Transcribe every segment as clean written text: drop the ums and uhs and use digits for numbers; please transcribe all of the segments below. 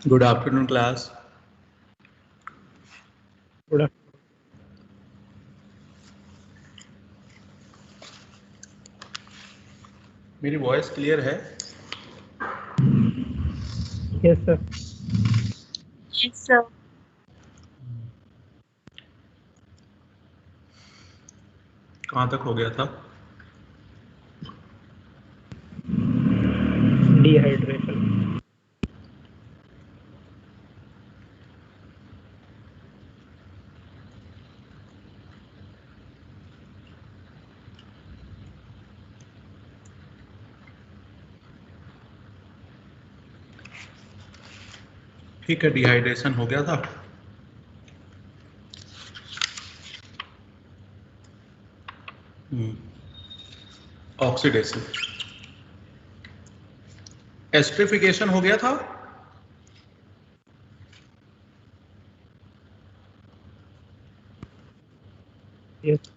Good afternoon class. Good मेरी voice clear है? Yes sir. Yes, sir. कहाँ तक हो गया था? डिहाइड्रेशन। ठीक है, डिहाइड्रेशन हो गया था। ऑक्सीडेशन, एस्ट्रिफिकेशन हो गया था। Yes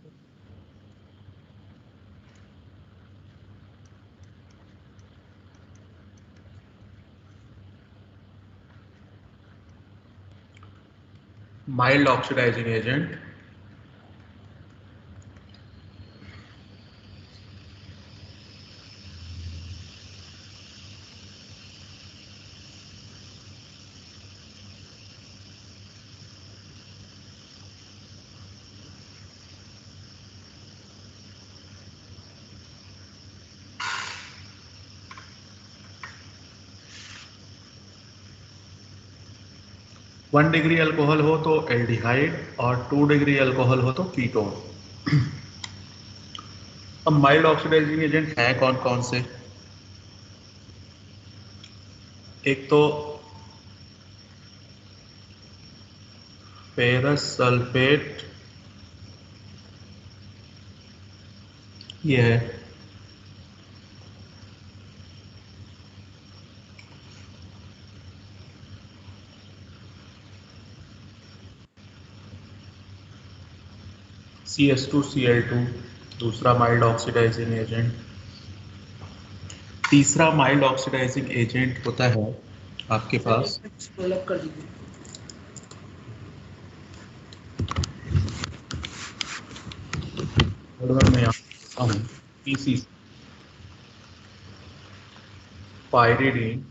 mild oxidising agent, one degree alcohol हो तो एल्डिहाइड और 2 डिग्री अल्कोहल हो तो कीटोन। अब माइल्ड ऑक्सीडाइजिंग एजेंट हैं कौन कौन से? एक तो फेरस सल्फेट, ये है। CH2Cl2 दूसरा माइल्ड ऑक्सीडाइजिंग एजेंट। तीसरा माइल्ड ऑक्सीडाइजिंग एजेंट होता है आपके पास PC, pyridine,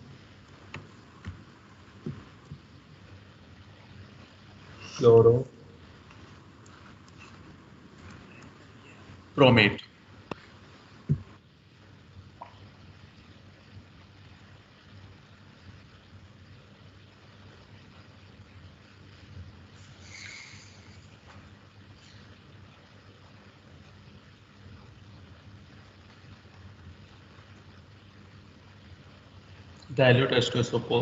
chlorochromate. Dilute एस्टोसोपो,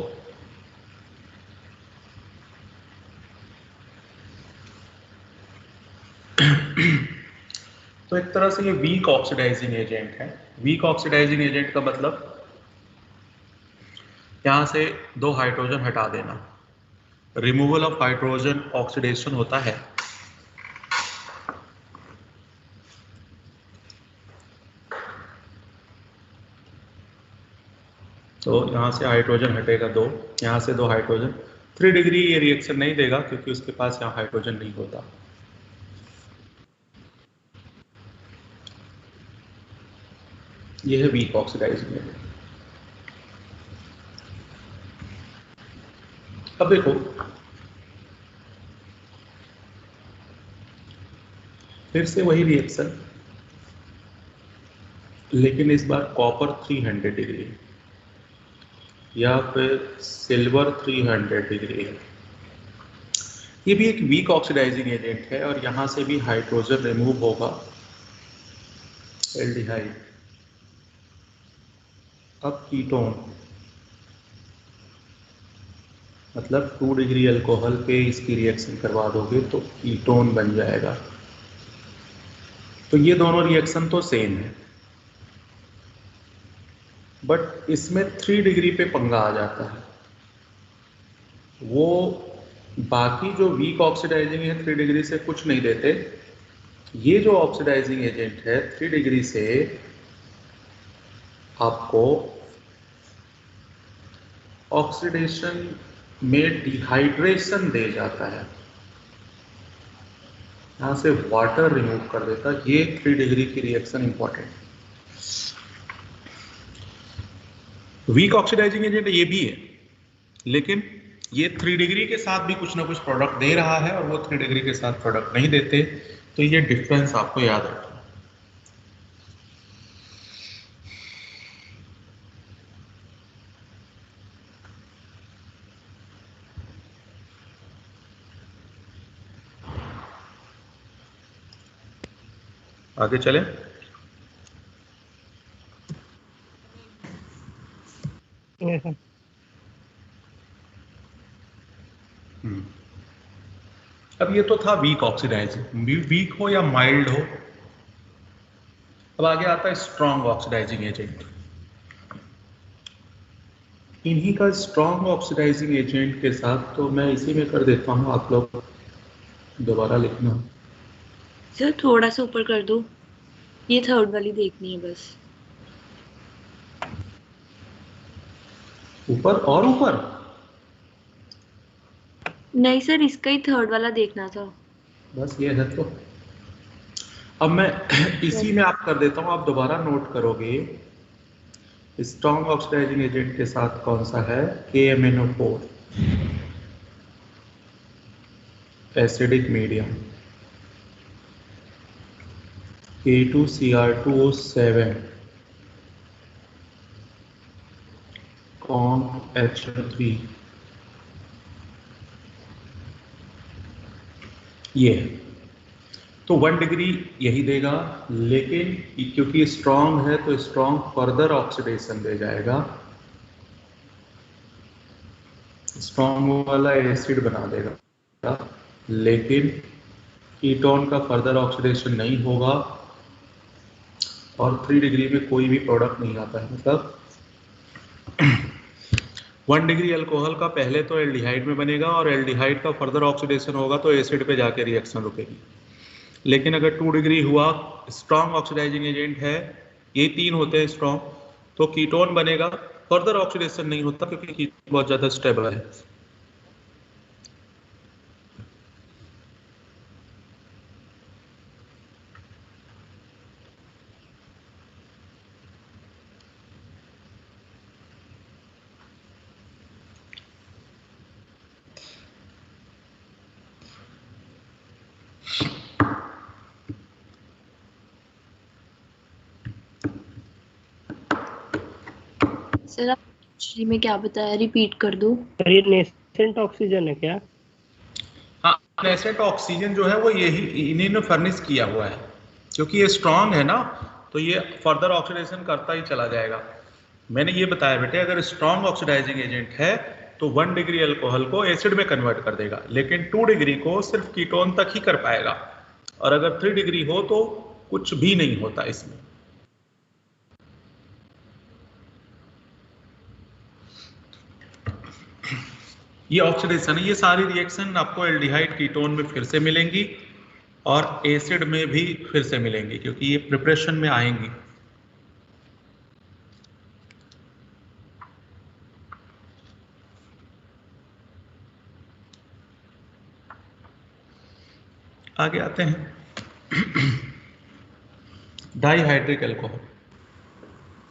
तो एक तरह से ये वीक ऑक्सीडाइजिंग एजेंट है। वीक ऑक्सीडाइजिंग एजेंट का मतलब यहां से 2 हाइड्रोजन हटा देना, रिमूवल ऑफ हाइड्रोजन ऑक्सीडेशन होता है। तो यहाँ से हाइड्रोजन हटेगा 2, यहाँ से 2 हाइड्रोजन। 3 डिग्री ये रिएक्शन नहीं देगा क्योंकि उसके पास यहाँ हाइड्रोजन नहीं होता। ये है वीक ऑक्सीडाइजिंग एजेंट। अब देखो, फिर से वही रिएक्शन, लेकिन इस बार कॉपर 300 डिग्री या फिर सिल्वर 300 डिग्री है। ये भी एक वीक ऑक्सीडाइजिंग एजेंट है और यहां से भी हाइड्रोजन रिमूव होगा, एल्डिहाइड। अब कीटोन, मतलब 2 डिग्री अल्कोहल पे इसकी रिएक्शन करवा दोगे तो कीटोन बन जाएगा। तो ये दोनों रिएक्शन तो सेम है, बट इसमें 3 डिग्री पे पंगा आ जाता है। वो बाकी जो वीक ऑक्सीडाइजिंग है 3 डिग्री से कुछ नहीं देते। ये जो ऑक्सीडाइजिंग एजेंट है 3 डिग्री से आपको ऑक्सीडेशन में डिहाइड्रेशन दे जाता है, यहाँ से वाटर रिमूव कर देता है। ये 3 डिग्री की रिएक्शन इंपॉर्टेंट है। वीक ऑक्सीडाइजिंग एजेंट ये भी है, लेकिन ये 3 डिग्री के साथ भी कुछ ना कुछ प्रोडक्ट दे रहा है और वो 3 डिग्री के साथ प्रोडक्ट नहीं देते, तो ये डिफरेंस आपको याद रखना। आगे चले। Yes, sir. अब ये तो था वीक ऑक्सीडाइजिंग, वीक हो या माइल्ड हो। अब आगे आता है स्ट्रॉन्ग ऑक्सीडाइजिंग एजेंट। इन्हीं का स्ट्रॉन्ग ऑक्सीडाइजिंग एजेंट के साथ तो मैं इसी में कर देता हूँ, आप लोग दोबारा लिखना। सर थोड़ा सा ऊपर कर दो, ये थर्ड वाली देखनी है बस। ऊपर और ऊपर? नहीं सर, इसका ही थर्ड वाला देखना था। बस ये है। तो अब मैं इसी में आप कर देता हूँ, आप दोबारा नोट करोगे। स्ट्रॉन्ग ऑक्सीडाइजिंग एजेंट के साथ कौन सा है? KMnO4, acidic medium. K2Cr2O7, COMH3, ये है। तो 1 डिग्री यही देगा, लेकिन क्योंकि स्ट्रॉन्ग है तो स्ट्रॉन्ग फर्दर ऑक्सीडेशन दे जाएगा, स्ट्रॉन्ग वाला एसिड बना देगा, लेकिन कीटोन का फर्दर ऑक्सीडेशन नहीं होगा और 3 डिग्री में कोई भी प्रोडक्ट नहीं आता है। मतलब 1 डिग्री अल्कोहल का पहले तो एल्डिहाइड में बनेगा और एल्डिहाइड का फर्दर ऑक्सीडेशन होगा तो एसिड पे जाके रिएक्शन रुकेगी। लेकिन अगर 2 डिग्री हुआ, स्ट्रॉन्ग ऑक्सीडाइजिंग एजेंट है, ये 3 होते हैं स्ट्रॉन्ग, तो कीटोन बनेगा, फर्दर ऑक्सीडेशन नहीं होता क्योंकि कीटोन बहुत ज़्यादा स्टेबल है। सर आप एक्चुअली में क्या बताया, रिपीट कर दो। सर ये नेसेंट ऑक्सीजन है क्या? हाँ, नेसेंट ऑक्सीजन जो है वो यही इन्हीं ने फर्निश किया हुआ है, क्योंकि ये स्ट्रॉन्ग है ना, तो ये फर्दर ऑक्सीडेशन करता ही चला जाएगा। मैंने ये बताया बेटे, अगर स्ट्रॉन्ग ऑक्सीडाइजिंग एजेंट है तो 1 डिग्री अल्कोहल को एसिड में कन्वर्ट कर देगा, लेकिन 2 डिग्री को सिर्फ कीटोन तक ही कर पाएगा, और अगर 3 डिग्री हो तो कुछ भी नहीं होता इसमें। ये ऑक्सीडेशन है, ये सारी रिएक्शन आपको एल्डिहाइड कीटोन में फिर से मिलेंगी और एसिड में भी फिर से मिलेंगी, क्योंकि ये प्रिपरेशन में आएंगी। आगे आते हैं dihydric alcohol.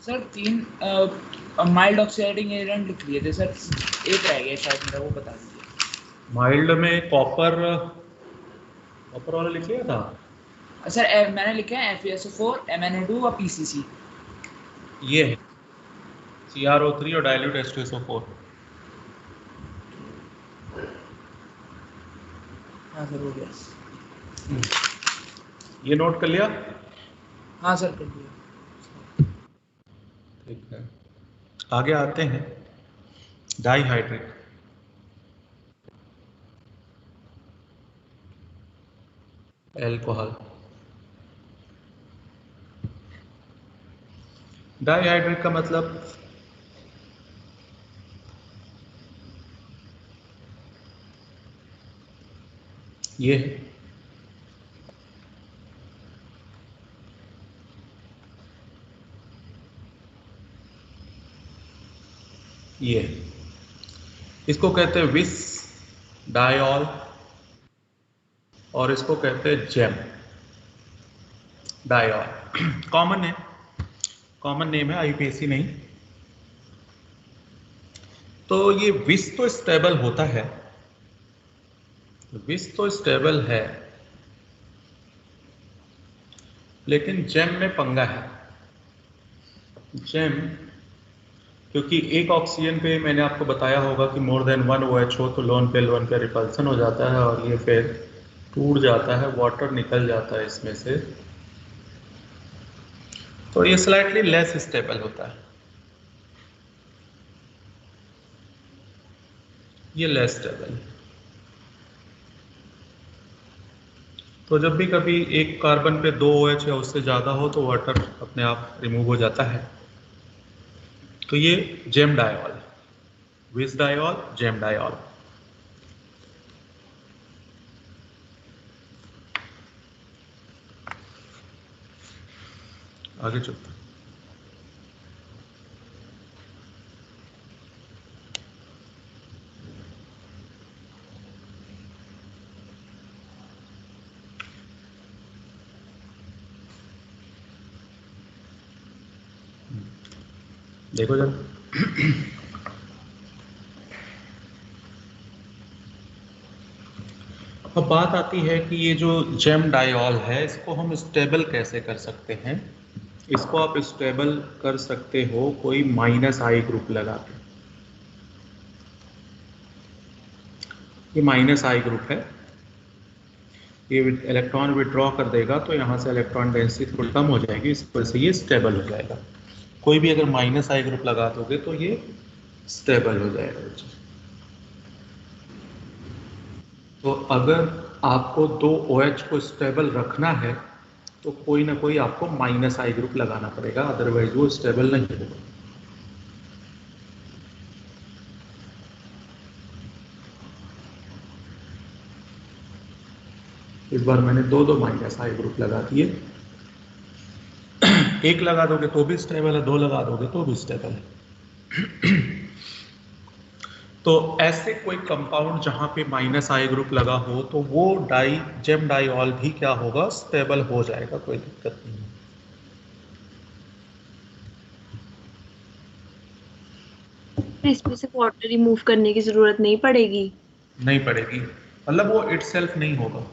Sir 3 mild oxidising agent लिख लिए थे सर, एक रह गया शायद मेरा, वो बता दीजिए। माइल्ड में कॉपर वाला लिख लिया था सर मैंने लिखा है FeSO4, MnO2 और PCC। ये है CrO3 और डाइल्यूट H2SO4। हाँ सर हो गया। ये नोट कर लिया? हाँ सर कर दिया। ठीक है, आगे आते हैं डाइहाइड्रिक। अल्कोहल। डाइहाइड्रिक का मतलब ये है, ये है। इसको कहते हैं विस डायॉल और इसको कहते हैं जेम डायॉल। कॉमन नेम है, आईयूपीएसी नहीं। तो ये विस तो स्टेबल होता है, लेकिन जेम में पंगा है। जेम क्योंकि एक ऑक्सीजन पे मैंने आपको बताया होगा कि मोर देन 1 OH हो तो लोन पे लोन का रिपल्सन हो जाता है और ये फिर टूट जाता है, वाटर निकल जाता है इसमें से, तो ये स्लाइटली लेस स्टेबल होता है, ये लेस स्टेबल। तो जब भी कभी एक कार्बन पे 2 OH या उससे ज़्यादा हो तो वाटर अपने आप रिमूव हो जाता है। तो ये जेम डायॉल, विस डायॉल, जेम डायॉल। आगे चलते हैं। देखो जरा, अब बात आती है कि ये जो जेम डायॉल है इसको हम स्टेबल कैसे कर सकते हैं। इसको आप स्टेबल कर सकते हो कोई -I ग्रुप लगा के। ये -I ग्रुप है, ये इलेक्ट्रॉन विड्रॉ कर देगा तो यहाँ से इलेक्ट्रॉन डेंसिटी थोड़ी कम हो जाएगी, इस वजह से ये स्टेबल हो जाएगा। कोई भी अगर -I ग्रुप लगा दोगे तो ये स्टेबल हो जाएगा। तो अगर आपको 2 OH को स्टेबल रखना है तो कोई ना कोई आपको -I ग्रुप लगाना पड़ेगा, अदरवाइज वो स्टेबल नहीं होगा। इस बार मैंने दो -I ग्रुप लगा दिए। एक लगा दोगे तो भी स्टेबल है, 2 लगा दोगे तो भी स्टेबल है। तो ऐसे कोई कंपाउंड जहां पे -I ग्रुप लगा हो तो वो जेम डायॉल भी क्या होगा, स्टेबल हो जाएगा, कोई दिक्कत नहीं है। इसमें से वाटर रिमूव करने की जरूरत नहीं पड़ेगी? नहीं पड़ेगी, मतलब वो इटसेल्फ नहीं होगा।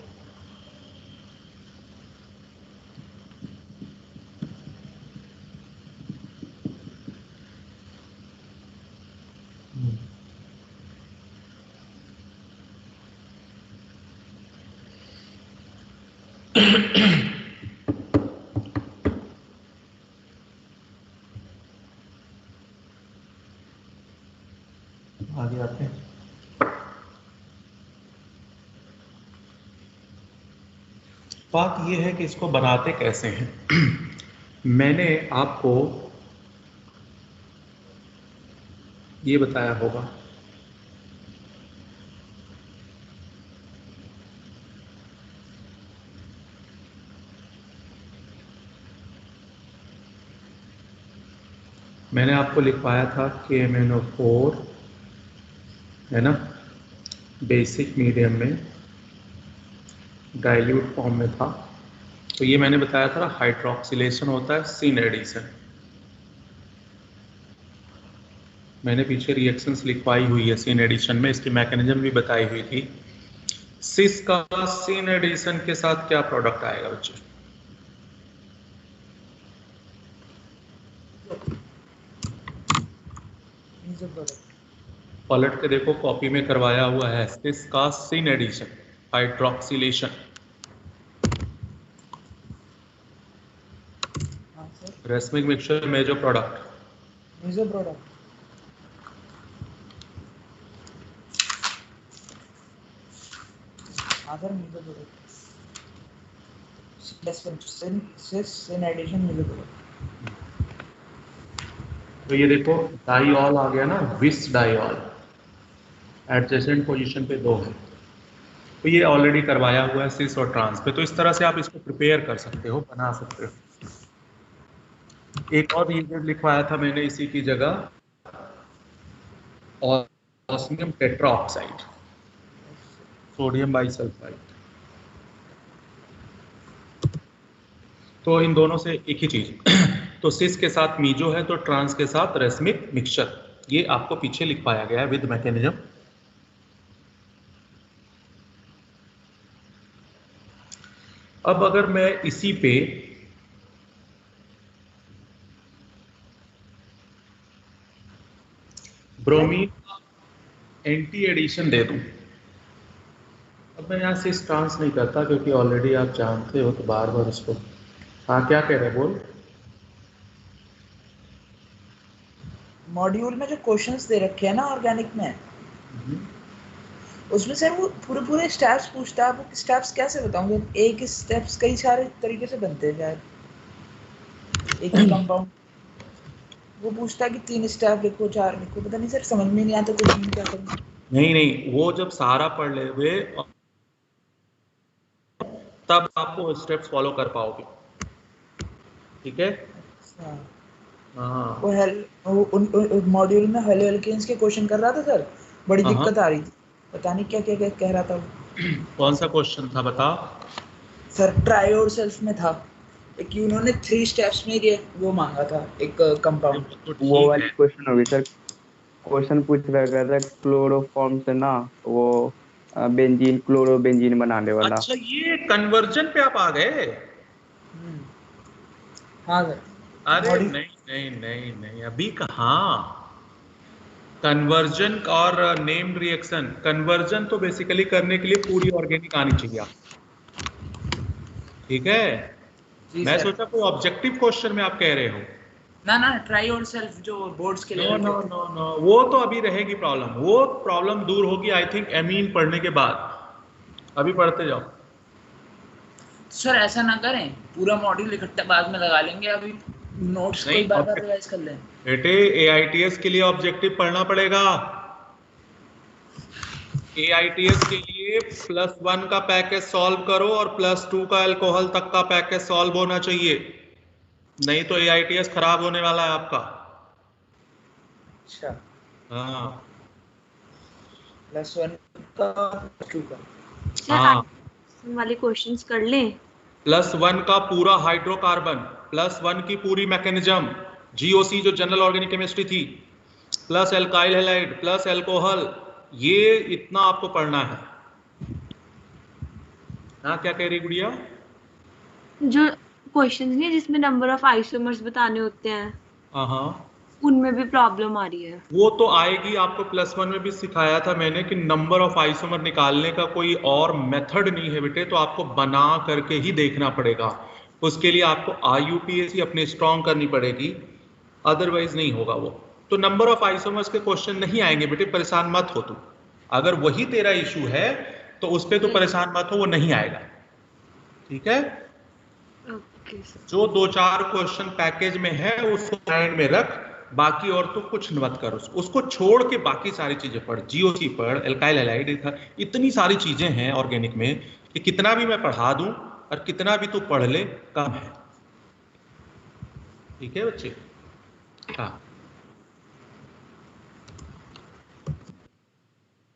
आगे आते हैं। बात यह है कि इसको बनाते कैसे हैं। मैंने आपको ये बताया होगा मैंने आपको लिखवाया था KMnO4 है ना, बेसिक मीडियम में डाइल्यूट फॉर्म में था। तो ये मैंने बताया था हाइड्रोक्सिलेशन होता है सिन एडिशन। मैंने पीछे रिएक्शंस लिखवाई हुई है सिन एडिशन में, इसकी मैकेनिज्म भी बताई हुई थी। सिस का सिन एडिशन के साथ क्या प्रोडक्ट आएगा बच्चों? पलट के देखो, कॉपी में करवाया हुआ है सिस का syn addition, hydroxylation. Racemic mixture में जो प्रोडक्ट तो ये देखो डाइऑल आ गया ना, विस डाइऑल, एडजेसेंट पोजीशन पे 2 है, तो ये ऑलरेडी करवाया हुआ है सिस और ट्रांस पे। तो इस तरह से आप इसको प्रिपेयर कर सकते हो, बना सकते हो। एक और ये लिखवाया था मैंने इसी की जगह, और ऑस्मियम टेट्राऑक्साइड, सोडियम बाइसल्फाइड। तो इन दोनों से एक ही चीज तो सिस के साथ मीजो है तो ट्रांस के साथ रेसमिक मिक्सचर, ये आपको पीछे लिख पाया गया है विद मैकेनिज्म। अब अगर मैं इसी पे ब्रोमीन एंटी एडिशन दे दूं, अब मैं यहाँ से इस ट्रांस नहीं करता क्योंकि ऑलरेडी आप जानते हो, तो बार बार उसको। हाँ क्या कह रहे बोल। मॉड्यूल में जो क्वेश्चंस दे रखे हैं ना ऑर्गेनिक में, उसमें सर वो पूरे पूरे स्टेप्स पूछता है। आप स्टेप्स कैसे बताऊंगे? एक स्टेप्स कई सारे तरीके से बनते हैं शायद एक ही कंपाउंड। वो पूछता है कि 3 स्टेप लिखो, 4 लिखो, पता नहीं सर, समझ में नहीं आता क्वेश्चन क्या करना। नहीं, वो जब सारा पढ़ ले हुए तब आपको स्टेप्स फॉलो कर पाओगे, ठीक है। हाँ, वो मॉड्यूल में हेलो एल्केन्स के क्वेश्चन कर रहा था सर, बड़ी दिक्कत आ रही थी, पता नहीं क्या क्या कह रहा था वो। कौन सा क्वेश्चन था बता। सर ट्राई योरसेल्फ में था एक, उन्होंने 3 स्टेप्स में ये वो मांगा था एक कंपाउंड। वो वाली क्वेश्चन होगी सर। क्वेश्चन पूछ रहा था क्लोरोफॉर्म से ना, वो बेंजीन क्लोरोबेंजीन बनाने वाला। अच्छा, ये कन्वर्जन पे आप आ गए। हाँ सर। अरे नहीं, अभी कहाँ। कन्वर्जन और नेम्ड रिएक्शन, कन्वर्जन तो बेसिकली करने के लिए पूरी ऑर्गेनिक आनी चाहिए आपको, ठीक है। मैं सोचा कोई ऑब्जेक्टिव क्वेश्चन में आप कह रहे हो। ना ट्राई योरसेल्फ जो बोर्ड्स के लिए। नो, वो तो अभी रहेगी प्रॉब्लम, वो प्रॉब्लम दूर होगी आई थिंक एमीन पढ़ने के बाद। अभी पढ़ते जाओ सर। ऐसा ना करें, पूरा मॉड्यूल इकट्ठा बाद में लगा लेंगे, अभी नोट्स को बार-बार रिवाइज कर लें। बेटे AITS के लिए ऑब्जेक्टिव पढ़ना पड़ेगा। AITS के लिए +1 का पैकेज सॉल्व करो और +2 का अल्कोहल तक का पैकेज सॉल्व होना चाहिए, नहीं तो AITS खराब होने वाला है आपका। अच्छा, हाँ, +1 का 2 का। हाँ, वाले क्वेश्चंस कर लें। +1 का पूरा हाइड्रोकार्बन, +1 की पूरी मैकेनिज्म, GOC जो जनरल ऑर्गेनिक केमिस्ट्री थी, plus alkyl halide plus alcohol, ये इतना आपको पढ़ना है। हाँ क्या कह रही गुड़िया। जो क्वेश्चंस नहीं जिसमें नंबर ऑफ आइसोमर्स बताने होते हैं, हाँ, उनमें भी प्रॉब्लम आ रही है। वो तो आएगी, आपको +1 में भी सिखाया था मैंने कि नंबर ऑफ आइसोमर निकालने का कोई और मेथड नहीं है बेटे, तो आपको बना करके ही देखना पड़ेगा। उसके लिए आपको IUPAC अपनी स्ट्रॉन्ग करनी पड़ेगी, अदरवाइज नहीं होगा वो। तो नंबर ऑफ आइसोमर्स के क्वेश्चन नहीं आएंगे बेटे, परेशान मत हो तू। अगर वही तेरा इशू है तो उस पर तो परेशान मत हो, वो नहीं आएगा, ठीक है। जो 2-4 क्वेश्चन पैकेज में है उसको माइंड में रख, बाकी और तो कुछ मत कर, उसको छोड़ के बाकी सारी चीजें पढ़। GOC पढ़, एल्काइल हैलाइड, इतनी सारी चीजें हैं ऑर्गेनिक में कि कितना भी मैं पढ़ा दूं और कितना भी तू पढ़ ले कम है, ठीक है बच्चे। हाँ,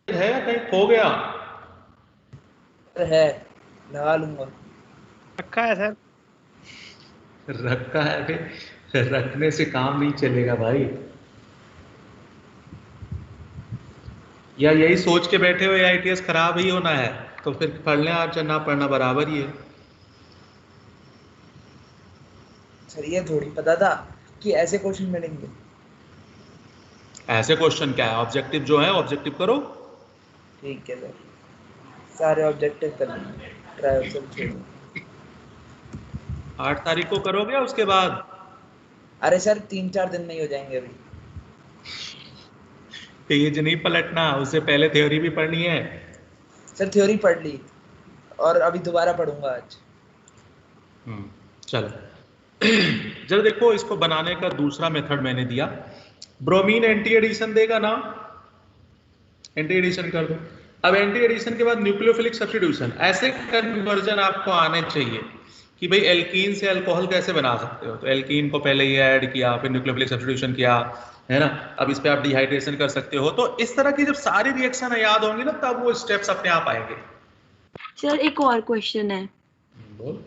है या कहीं खो गया है, लगा लूंगा। रखा है सर। रखा है बे, रखने से काम नहीं चलेगा भाई। या यही सोच के बैठे हो AITS खराब ही होना है, तो फिर पढ़ने आज ना पढ़ना बराबर ही है। सर ये थोड़ी पता था कि ऐसे क्वेश्चन मिलेंगे। ऐसे क्वेश्चन क्या है, ऑब्जेक्टिव जो है ऑब्जेक्टिव करो, ठीक है सर, सारे ऑब्जेक्टिव कर लेंगे। ट्राई योरसेल्फ 8 तारीख को करोगे उसके बाद। अरे सर 3-4 दिन में ही हो जाएंगे। अभी पेज नहीं पलटना, उससे पहले थ्योरी भी पढ़नी है। सर थ्योरी पढ़ ली और अभी दोबारा पढ़ूंगा आज। चलो जब देखो, इसको बनाने का दूसरा मेथड मैंने दिया। ब्रोमीन एंटी एडिशन देगा ना, एंटी एडिशन कर दो। अब एंटी एडिशन के बाद न्यूक्लियोफिलिक सब्स्टिट्यूशन, ऐसे कन्वर्जन आपको आने चाहिए कि भाई एल्कीन से अल्कोहल कैसे बना सकते हो। तो एल्कीन को पहले ये ऐड किया, फिर न्यूक्लियोफिलिक सब्स्टिट्यूशन किया, है ना। अब इस पे आप डिहाइड्रेशन कर सकते हो। तो इस तरह की जब सारी रिएक्शन याद होंगी ना, तब वो स्टेप्स अपने आप आएंगे। सर एक और क्वेश्चन है, बोल।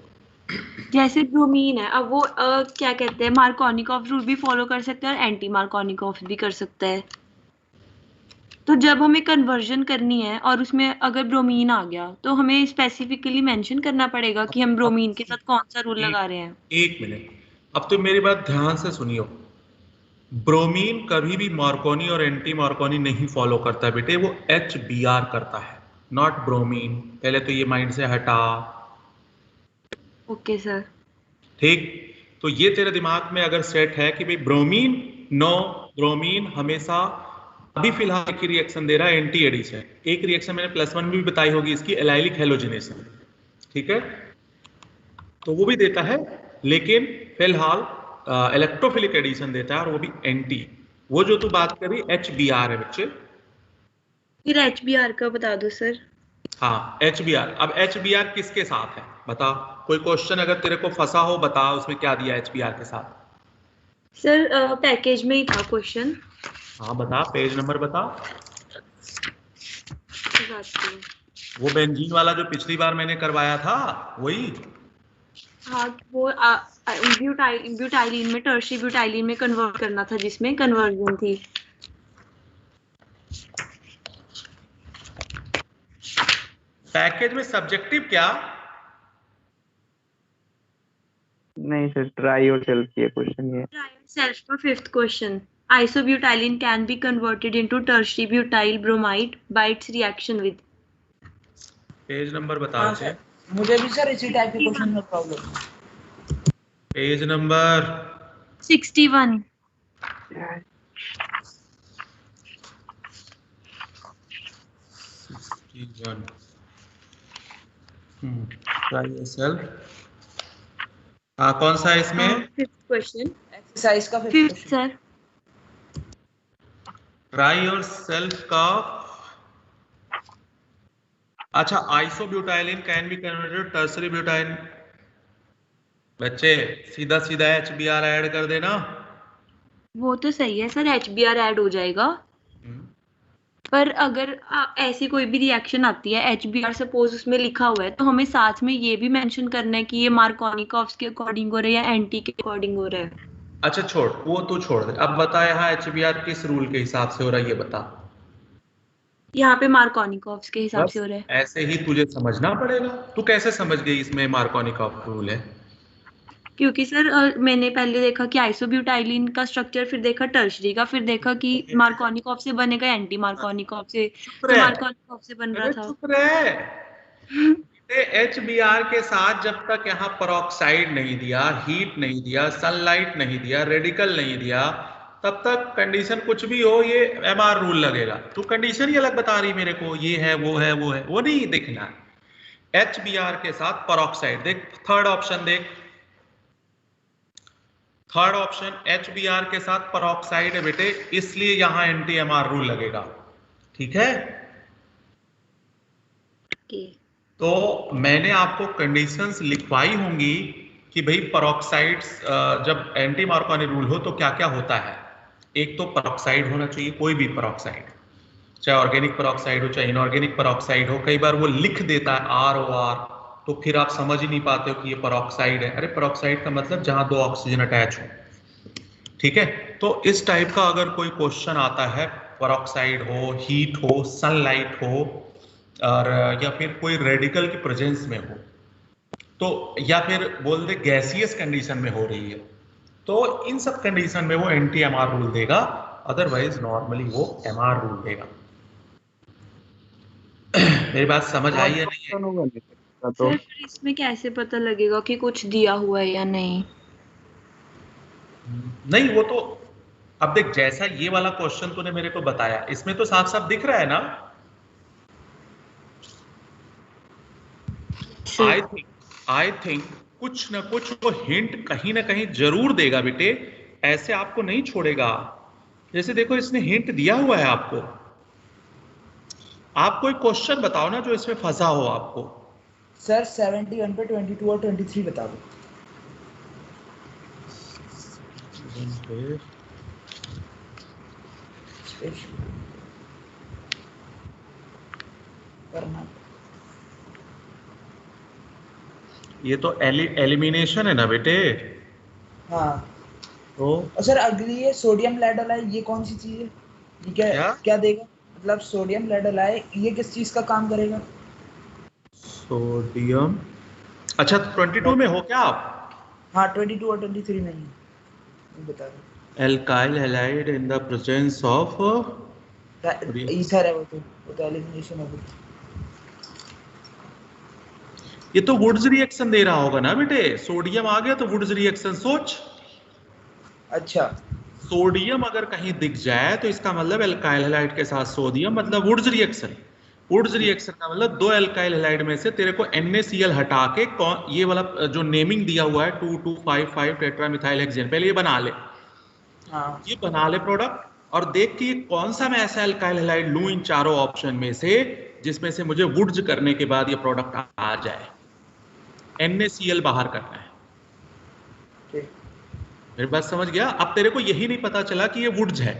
जैसे ब्रोमीन है, अब वो क्या कहते हैं, मार्कोनिकॉफ रूल भी फॉलो कर सकता है और एंटी मार्कोनिकॉफ भी कर सकता है। तो जब हमें कन्वर्जन करनी है और उसमें अगर ब्रोमीन आ गया, तो हमें स्पेसिफिकली मेंशन करना पड़ेगा कि हम ब्रोमीन के साथ कौन सा रूल लगा रहे हैं। एक मिनट, अब तो मेरी बात ध्यान से सुनियो। ब्रोमीन कभी भी मार्कोनी और एंटी मार्कोनी नहीं फॉलो करता बेटे, वो HBr करता है, नॉट ब्रोमीन। पहले तो ये माइंड से हटा। Okay sir. ठीक, तो ये तेरे दिमाग में अगर सेट है कि भाई ब्रोमीन, नो, ब्रोमीन हमेशा अभी फिलहाल एक ही रिएक्शन दे रहा है, एंटी एडिशन। एक रिएक्शन मैंने +1 में भी बताई होगी इसकी, एलाइलिक हेलोजिनेशन, ठीक है, तो वो भी देता है, लेकिन फिलहाल इलेक्ट्रोफिलिक एडिशन देता है और वो भी एंटी। वो जो तू बात करी HBr है बच्चे। फिर HBr का बता दो सर। हाँ HBr, अब HBr किसके साथ है बता। कोई क्वेश्चन अगर तेरे को फंसा हो बता, उसमें क्या दिया HBr के साथ। सर पैकेज में ही था क्वेश्चन। हाँ बता, पेज नंबर बता। बताती हूँ। वो बेंजीन वाला जो पिछली बार मैंने करवाया था वही। हाँ, वो ब्यूटाइलिन में, टर्शियरी ब्यूटाइलिन में कन्वर्ट करना था, जिसमें कन्वर्जन थी। पैकेज में सब्जेक्टिव क्या। नहीं सर, ट्राई योरसेल्फ ये क्वेश्चन ये। Try yourself for 5th question. Isobutylene can be converted into tertiary butyl bromide by its reaction with. Page number बता हाँ मुझे। सर, मुझे भी सर इसी टाइप के क्वेश्चन में प्रॉब्लम है। Page number 61. 61। Try yourself। हाँ कौन सा है इसमें। 5th question. एक्सरसाइज का 5th 5th question. sir. Try yourself का, अच्छा, isobutylene can be converted tertiary butyl. बच्चे सीधा सीधा HBr ऐड कर देना। वो तो सही है सर, HBr ऐड हो जाएगा। पर अगर ऐसी कोई भी रिएक्शन आती है, HBr सपोज उसमें लिखा हुआ है, तो हमें साथ में ये भी मेंशन करना है कि ये मार्कोनिकॉफ्स के अकॉर्डिंग हो रहा है या एंटी के अकॉर्डिंग हो रहा है। अच्छा छोड़, वो तू छोड़ दे। अब बता यहाँ HBr किस रूल के हिसाब से हो रहा है ये बता। यहाँ पे मार्कोनिकॉफ्स के हिसाब बस से हो रहा है। ऐसे ही तुझे समझना पड़ेगा। तू कैसे समझ गई इसमें मार्कोनिकॉफ रूल है। क्योंकि सर मैंने पहले देखा कि आइसोब्यूटाइलिन का स्ट्रक्चर, फिर देखा टर्शरी का, फिर देखा कि मार्कोनिकॉफ से बनेगा एंटी मार्कोनिकॉफ से, चुप तो रह, मार्कोनिकॉफ से बन रहा अरे था। चुप रह। HBr के साथ जब तक यहाँ परऑक्साइड नहीं दिया, हीट नहीं दिया, सनलाइट नहीं दिया, रेडिकल नहीं दिया, तब तक कंडीशन कुछ भी हो ये MR रूल लगेगा। तू कंडीशन ही अलग बता रही मेरे को, ये है वो है वो है, वो नहीं देखना। HBr के साथ परऑक्साइड देख, थर्ड ऑप्शन देख, थर्ड ऑप्शन HBr के साथ परऑक्साइड है बेटे, इसलिए यहां एंटी-MR रूल लगेगा, ठीक है। तो मैंने आपको कंडीशंस लिखवाई होंगी कि भाई परऑक्साइड्स जब एंटी मार्कोनी रूल हो तो क्या क्या होता है। एक तो परऑक्साइड होना चाहिए, कोई भी परऑक्साइड, चाहे ऑर्गेनिक परऑक्साइड हो चाहे इनऑर्गेनिक परऑक्साइड हो। कई बार वो लिख देता है ROR, तो फिर आप समझ ही नहीं पाते हो कि ये परऑक्साइड है। अरे परऑक्साइड का मतलब जहां 2 ऑक्सीजन अटैच हो, ठीक है। तो इस टाइप का अगर कोई क्वेश्चन आता है, परऑक्साइड हो, हीट हो, सनलाइट हो, और या फिर कोई रेडिकल की प्रेजेंस में हो, तो या फिर बोल दे गैसियस कंडीशन में हो रही है, तो इन सब कंडीशन में वो एंटी-MR रूल देगा, अदरवाइज नॉर्मली वो MR रूल देगा। मेरी बात समझ आई है नहीं है। होगा नहीं सर, तो सर फिर इसमें कैसे पता लगेगा कि कुछ दिया हुआ है या नहीं। नहीं वो तो, अब देख जैसा ये वाला क्वेश्चन तूने मेरे को बताया, इसमें तो साफ साफ दिख रहा है ना। आई थिंक कुछ ना कुछ वो हिंट कहीं ना कहीं जरूर देगा बेटे, ऐसे आपको नहीं छोड़ेगा। जैसे देखो इसने हिंट दिया हुआ है आपको। आप कोई क्वेश्चन बताओ ना जो इसमें फंसा हो आपको। सर 71 पे 22 और 23 बता दो। करना। ये तो एलिमिनेशन है ना बेटे। हाँ तो और सर अगली है सोडियम लेडोलाइट, ये कौन सी चीज है? ये क्या क्या देगा? मतलब सोडियम लेडोलाइट ये किस चीज का काम करेगा? सोडियम, अच्छा 22 में हो क्या आप? हाँ 22 और 23 में ही बता रहा alkyl halide in the presence of हूँ। ईथर है वो तो एलिमिनेशन हो गई। ये तो वुड्स रिएक्शन दे रहा होगा ना बेटे, सोडियम आ गया तो वुड्स रिएक्शन सोच। अच्छा सोडियम अगर कहीं दिख जाए तो इसका मतलब एल्काइल हैलाइड के साथ सोडियम, मतलब वुड्स रिएक्शन। वुड्स रिएक्शन का मतलब दो एल्काइल हैलाइड में से तेरे को NaCl हटा के ये वाला जो नेमिंग दिया हुआ है 2255 टेट्रामिथाइल हेक्सेन, पहले ये बना ले। हाँ ये बना ले प्रोडक्ट और देख कि कौन सा मैं ऐसा एल्काइल हैलाइड लूं इन चारों ऑप्शन में से जिसमें से मुझे वुड्स करने के बाद ये प्रोडक्ट आ जाए। NaCl बाहर करना है। ठीक। मेरी बात समझ गया? अब तेरे को यही नहीं पता चला कि ये वुड्स है।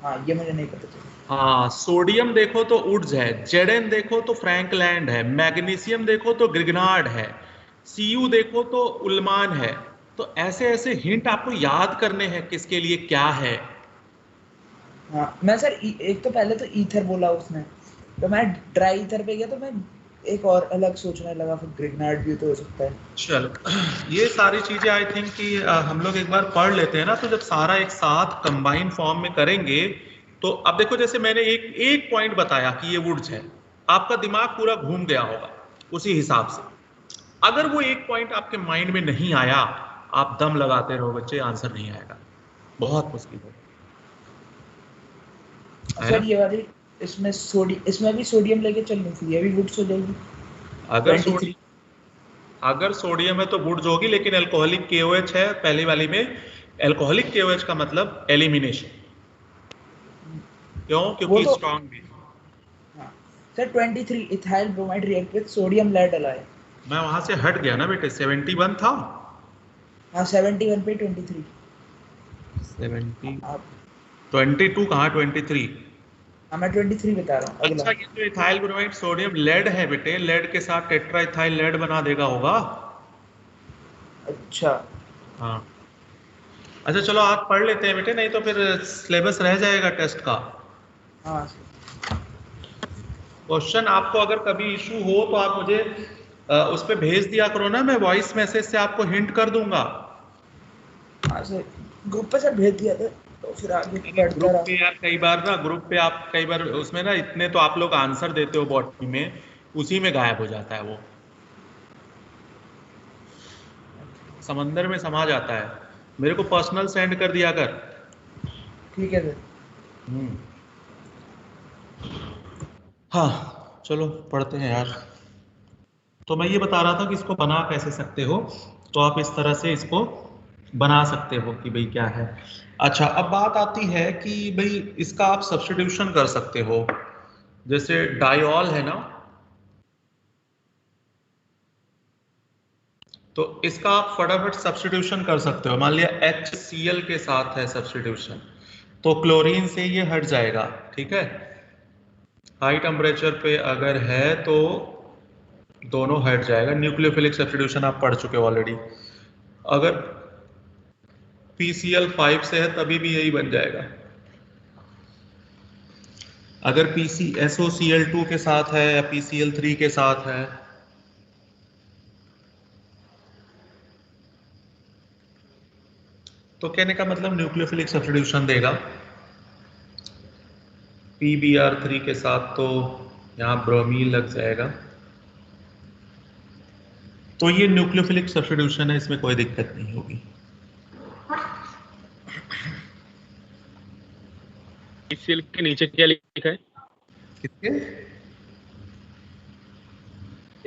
हाँ ये मुझे नहीं पता चला। हाँ, सोडियम देखो तो वुड्स है, Zn देखो तो फ्रैंकलैंड है, मैग्नीशियम देखो तो ग्रिग्नार्ड है, Cu देखो तो उल्मान है। तो ऐसे ऐसे हिंट आपको याद करने हैं किसके लिए क्या है। हाँ मैं सर एक तो पहले तो ईथर बोला उसने, तो मैं ड्राई ईथर पे गया तो मैं एक और अलग सोचने लगा, फिर ग्रिग्नार्ड भी तो हो सकता है। चलो, ये सारी चीजें आई थिंक कि हम लोग एक बार पढ़ लेते हैं ना, तो जब सारा एक साथ कंबाइन फॉर्म में करेंगे तो अब देखो जैसे मैंने एक पॉइंट बताया कि ये वुड्स है, आपका दिमाग पूरा घूम गया होगा उसी हिसाब से। अगर वो एक पॉइंट आपके माइंड में नहीं आया, आप दम लगाते रहो बच्चे, आंसर नहीं आएगा, बहुत मुश्किल होगा। सर ये वाली इसमें भी सोडियम लेके चलनी थी, ये भी वुड्स हो जाएगी। अगर सोडियम है तो वुड्स होगी, लेकिन अल्कोहलिक KOH है पहली वाली में। अल्कोहलिक KOH का मतलब एलिमिनेशन, क्यों? क्योंकि तो, स्ट्रॉन्ग भी। हाँ sir 23 ethyl bromide react with sodium लेडोलाइट। मैं वहां से हट गया ना बेटे, 71 था। हाँ 71 पे 23 70 आप 22 कहाँ 23? हाँ मैं 23 बता रहा हूँ अगला। अच्छा, ये जो इथाइल ब्रोमाइड सोडियम लेड है बेटे, लेड के साथ टेट्रा इथाइल लेड बना देगा होगा। अच्छा हाँ, अच्छा चलो आप पढ़ लेते हैं बेटे, नहीं तो फिर सिलेबस रह जाएगा टेस्ट का। हाँ क्वेश्चन आपको अगर कभी इशू हो तो आप मुझे उस पर भेज दिया करो ना, मैं वॉइस मैसेज से आपको हिंट कर दूंगा। हाँ सर ग्रुप पे सर भेज दिया था तो फिर आगे ग्रुप पे यार कई बार ना, ग्रुप पे आप कई बार उसमें ना इतने तो आप लोग आंसर देते हो बॉटनी में, उसी में गायब हो जाता है वो, समंदर में समा जाता है। मेरे को पर्सनल सेंड कर दिया कर। ठीक है सर। हाँ चलो पढ़ते हैं यार। तो मैं ये बता रहा था कि इसको बना कैसे सकते हो, तो आप इस तरह से इसको बना सकते हो कि भाई क्या है। अच्छा, अब बात आती है कि भाई इसका आप सब्स्टिट्यूशन कर सकते हो, जैसे डायोल है ना, तो इसका आप फटाफट सब्स्टिट्यूशन कर सकते हो। मान लिया HCl के साथ है सब्स्टिट्यूशन, तो क्लोरीन से ये हट जाएगा, ठीक है। हाई टेम्परेचर पे अगर है तो दोनों हट जाएगा। न्यूक्लियोफिलिक सब्स्टिट्यूशन आप पढ़ चुके हो ऑलरेडी। अगर PCl5 से है तभी भी यही बन जाएगा। अगर SOCl2 के साथ है या PCl3 के साथ है, तो कहने का मतलब न्यूक्लियोफिलिक सब्स्टिट्यूशन देगा। PBr3 के साथ तो यहाँ ब्रोमीन लग जाएगा। तो ये न्यूक्लियोफिलिक सब्स्टिट्यूशन है, इसमें कोई दिक्कत नहीं होगी। HCl के नीचे क्या लिखा है? कितने?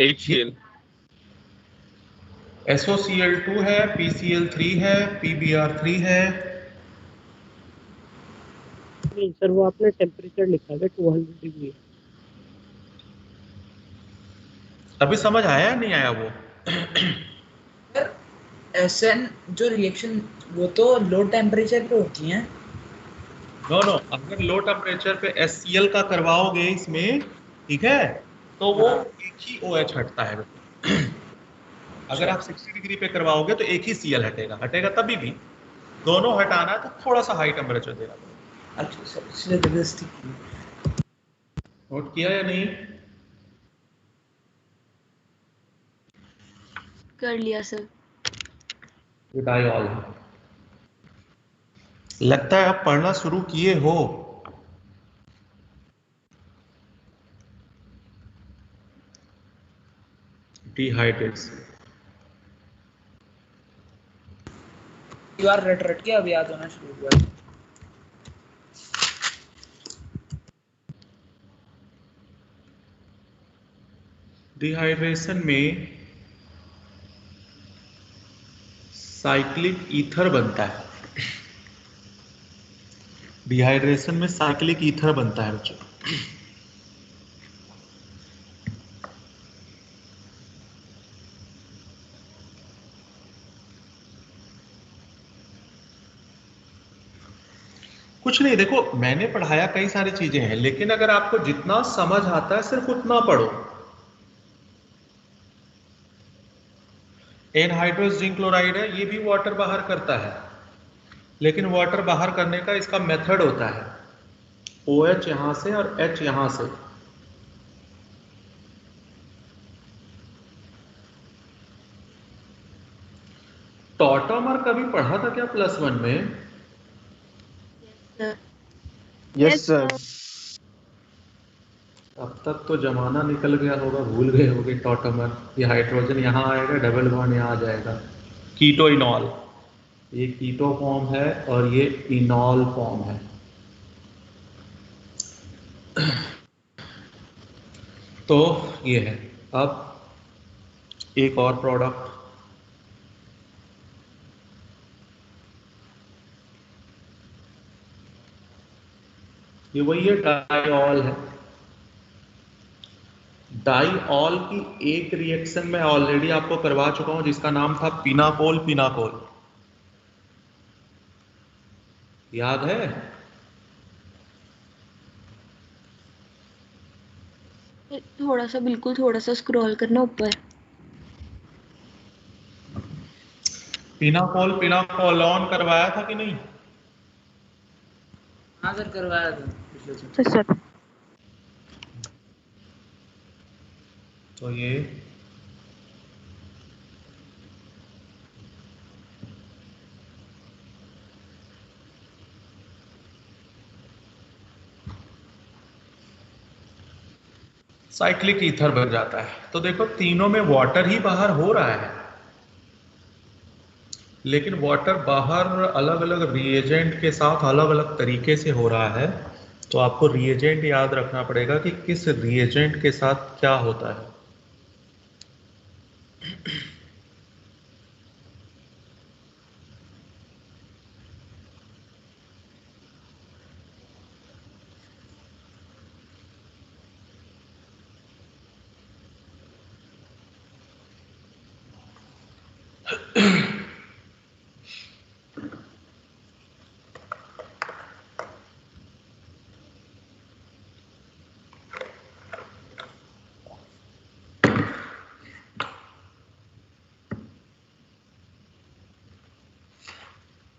HCl SOCl2 है, PCl3 है, PBr3 है। नहीं सर, वो आपने टेम्परेचर लिखा है 200 डिग्री। अभी समझ आया या नहीं आया वो? सर SN जो रिएक्शन वो तो लो टेम्परेचर पे होती हैं। नो नो, अगर लो टेम्परेचर पे HCl का करवाओगे इसमें, ठीक है, तो वो हाँ। एक ही OH हटता है। अगर आप 60 डिग्री पे करवाओगे तो एक ही Cl हटेगा, हटेगा तभी भी। दोनों हटाना है तो थोड़ा सा हाई टेम्परेचर देना पड़ेगा। अच्छा सर, इसलिए जबरदस्ती की। नोट किया या नहीं? कर लिया सर। ये डाइऑल है। लगता है आप पढ़ना शुरू किए हो। डिहाइड्रेशन। बार रट रट के अब याद होना शुरू हुआ है। डिहाइड्रेशन में साइक्लिक ईथर बनता है। डिहाइड्रेशन में साइक्लिक ईथर बनता है बच्चों। कुछ नहीं, देखो मैंने पढ़ाया कई सारी चीजें हैं, लेकिन अगर आपको जितना समझ आता है सिर्फ उतना पढ़ो। एनहाइड्रस जिंक क्लोराइड है, ये भी वाटर बाहर करता है, लेकिन वाटर बाहर करने का इसका मेथड होता है, OH यहां से और H यहां से। टॉटोमर कभी पढ़ा था क्या +1 में? Yes sir. अब तक तो जमाना निकल गया होगा, भूल गए होगे टॉटोमर। ये हाइड्रोजन यहाँ आएगा, डबल बॉन्ड यहाँ आ जाएगा। कीटो इनॉल, ये कीटो फॉर्म है और ये इनॉल फॉर्म है। तो ये है। अब एक और प्रोडक्ट, ये वही है, डाइऑल है। डाइऑल की एक रिएक्शन मैं ऑलरेडी आपको करवा चुका हूं, जिसका नाम था पिनाकोल पिनाकोल, याद है? थोड़ा सा, बिल्कुल थोड़ा सा स्क्रॉल करना ऊपर। पिनाकोल पिनाकोलॉन करवाया था कि नहीं? हाँ सर, करवाया था पिछले से। Sir sir. तो ये साइक्लिक ईथर बन जाता है। तो देखो तीनों में वाटर ही बाहर हो रहा है, लेकिन वाटर बाहर अलग अलग रिएजेंट के साथ अलग अलग तरीके से हो रहा है। तो आपको रिएजेंट याद रखना पड़ेगा कि किस रिएजेंट के साथ क्या होता है।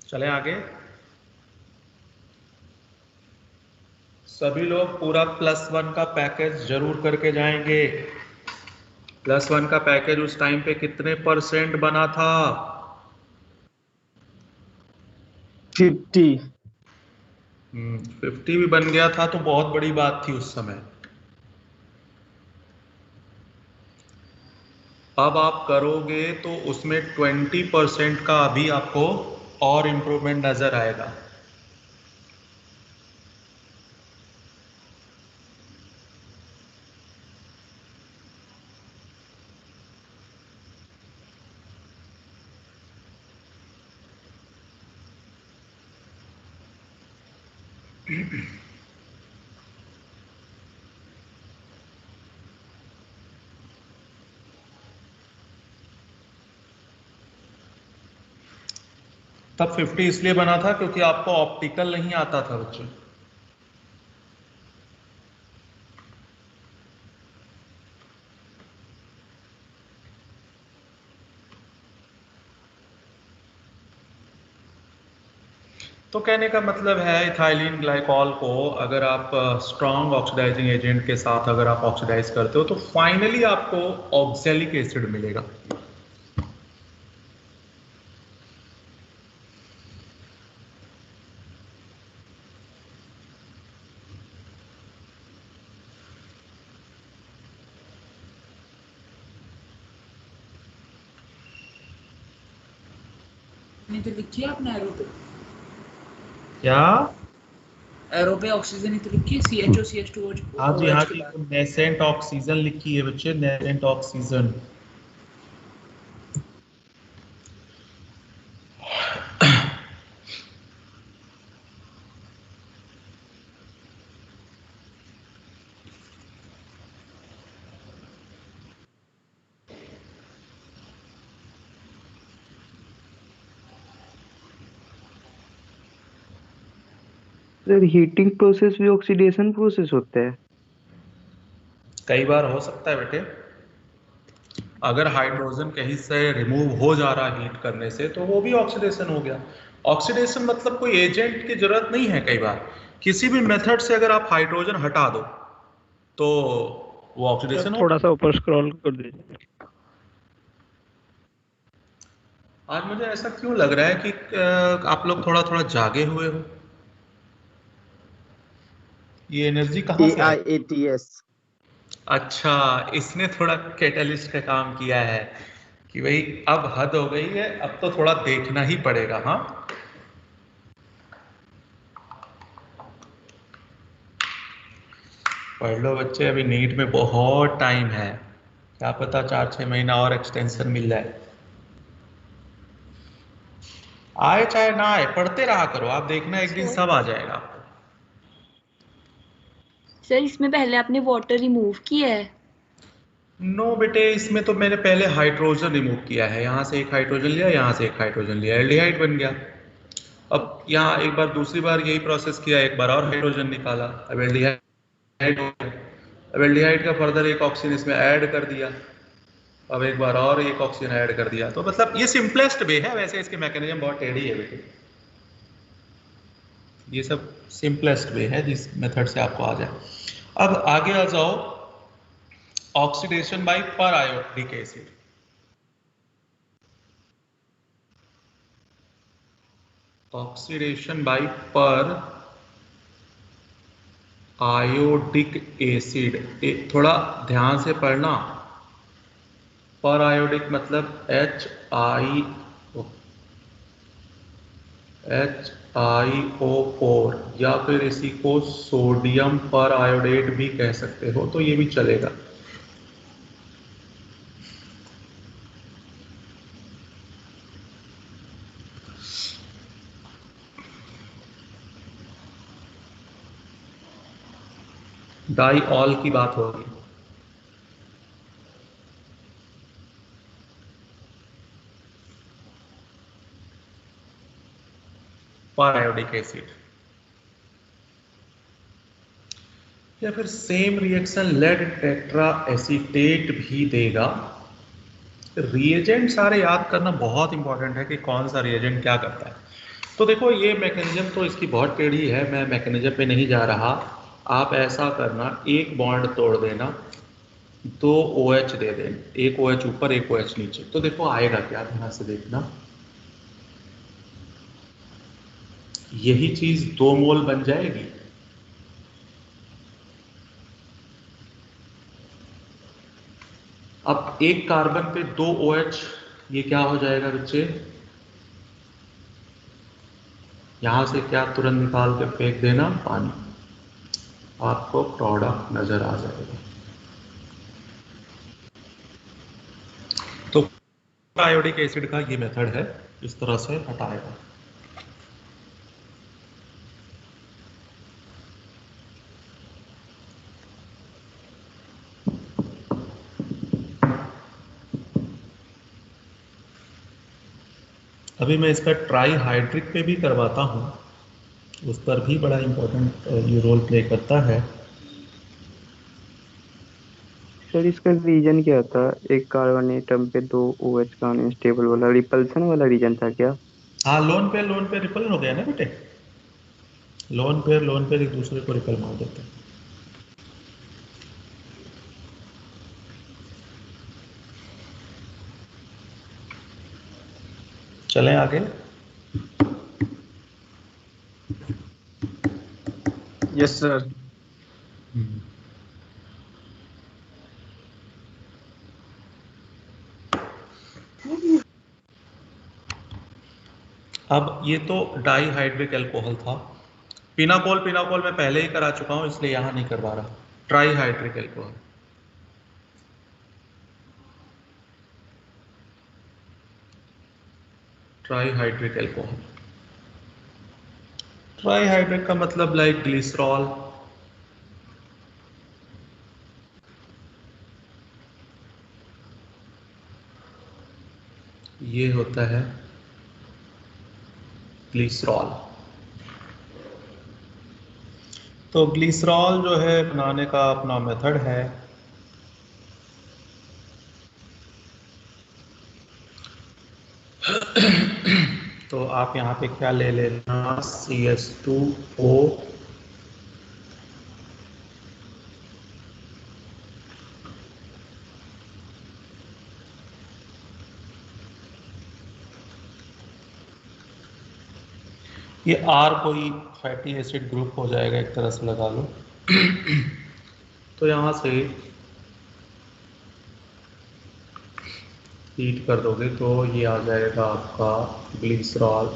चले आगे। सभी लोग पूरा +1 का पैकेज जरूर करके जाएंगे। +1 का पैकेज उस टाइम पे कितने % बना था? 50। 50 भी बन गया था तो बहुत बड़ी बात थी उस समय। अब आप करोगे तो उसमें 20% का अभी आपको और इम्प्रूवमेंट नजर आएगा। तब 50 इसलिए बना था क्योंकि आपको ऑप्टिकल नहीं आता था बच्चे। तो कहने का मतलब है इथाइलिन ग्लाइकॉल को अगर आप स्ट्रॉन्ग ऑक्सीडाइजिंग एजेंट के साथ अगर आप ऑक्सीडाइज करते हो तो फाइनली आपको ऑक्सैलिक एसिड मिलेगा। नहीं तो लिखी है आपने एरो पे? क्या? एरो पे ऑक्सीजन ही तो लिखी है, CHO हाँ जी, हाँ OH के जी, बाद। नेसेंट ऑक्सीजन लिखी है बच्चे, nascent oxygen. Sir heating process भी ऑक्सीडेशन प्रोसेस होता है? कई बार हो सकता है बेटे, अगर हाइड्रोजन कहीं से रिमूव हो जा रहा है हीट करने से तो वो भी ऑक्सीडेशन हो गया। ऑक्सीडेशन मतलब कोई एजेंट की जरूरत नहीं है, कई बार किसी भी मेथड से अगर आप हाइड्रोजन हटा दो तो वो सर ऑक्सीडेशन हो। थोड़ा सा ऊपर स्क्रॉल कर दीजिए। आज मुझे ऐसा क्यों लग रहा है कि आप लोग थोड़ा थोड़ा जागे हुए हो। ये एनर्जी कहाँ से आई? AIATS। अच्छा, इसने थोड़ा कैटलिस्ट का काम किया है कि भाई अब हद हो गई है, अब तो थोड़ा देखना ही पड़ेगा। हाँ, पढ़ लो बच्चे, अभी नीट में बहुत टाइम है, क्या पता 4-6 महीना और एक्सटेंशन मिल जाए। आए चाहे ना आए, पढ़ते रहा करो, आप देखना एक दिन सब आ जाएगा आपको। सर इसमें पहले आपने वाटर रिमूव किया है? नो बेटे, इसमें तो मैंने पहले हाइड्रोजन रिमूव किया है, यहाँ से एक हाइड्रोजन लिया, यहाँ से एक हाइड्रोजन लिया, एल्डिहाइड बन गया। अब यहाँ एक बार दूसरी बार यही प्रोसेस किया, एक बार और हाइड्रोजन निकाला, अब एल्डिहाइड हो गया। अब एल्डिहाइड का फर्दर एक ऑक्सीजन इसमें ऐड कर दिया, अब एक बार और एक ऑक्सीजन ऐड कर दिया। तो मतलब ये सिंपलेस्ट वे है, वैसे इसके मैकेनिज्म बहुत टेढ़ी है बेटे, ये सब सिंपलेस्ट वे है जिस मेथड से आपको आ जाए। अब आगे आ जाओ, ऑक्सीडेशन बाय पर आयोडिक एसिड। ऑक्सीडेशन बाय पर आयोडिक एसिड, थोड़ा ध्यान से पढ़ना। पर आयोडिक मतलब HiO4 या फिर इसी को सोडियम पर आयोडेट भी कह सकते हो, तो ये भी चलेगा। डाइऑल की बात होगी। पर आयोडिक एसिड या फिर same reaction lead tetra acetate भी देगा। रिएजेंट सारे याद करना बहुत इंपॉर्टेंट है कि कौन सा रिएजेंट क्या करता है। तो देखो ये मैकेनिज्म तो इसकी बहुत टेढ़ी है, मैं मैकेनिज्म पे नहीं जा रहा। आप ऐसा करना, एक बॉन्ड तोड़ देना, 2 OH दे देना, एक OH ऊपर एक OH नीचे, तो देखो आएगा क्या, ध्यान से देखना। यही चीज 2 मोल बन जाएगी। अब एक कार्बन पे 2 OH, ये क्या हो जाएगा बच्चे, यहां से क्या तुरंत निकाल के फेंक देना, पानी, आपको प्रोडक्ट नजर आ जाएगा। तो आयोडिक एसिड का ये मेथड है, इस तरह से हटाएगा। अभी मैं इसका ट्राई हाइड्रिक पे भी करवाता हूँ, उस पर भी बड़ा इम्पोर्टेंट ये रोल प्ले करता है। सर इसका रीजन क्या था? एक कार्बन एटम पे 2 OH का अनस्टेबल वाला रिपल्सन वाला रीजन था क्या? हाँ, लोन पे रिपल हो गया ना बेटे, लोन पेयर एक दूसरे को रिपल मार देते हैं। चलें आगे। Yes sir. अब ये तो डाईहाइड्रिक अल्कोहल था। पिनाकोल मैं पहले ही करा चुका हूं, इसलिए यहां नहीं करवा रहा। Trihydric alcohol, trihydric alcohol, trihydric का मतलब लाइक ग्लिसरॉल, ये होता है ग्लिसरॉल। तो ग्लिसरॉल जो है बनाने का अपना मेथड है। तो आप यहाँ पे क्या ले लेना, CS2O ये R कोई फैटी एसिड ग्रुप हो जाएगा, एक तरह से लगा लो। तो यहाँ से हीट कर दोगे तो ये आ जाएगा आपका ग्लिसरॉल।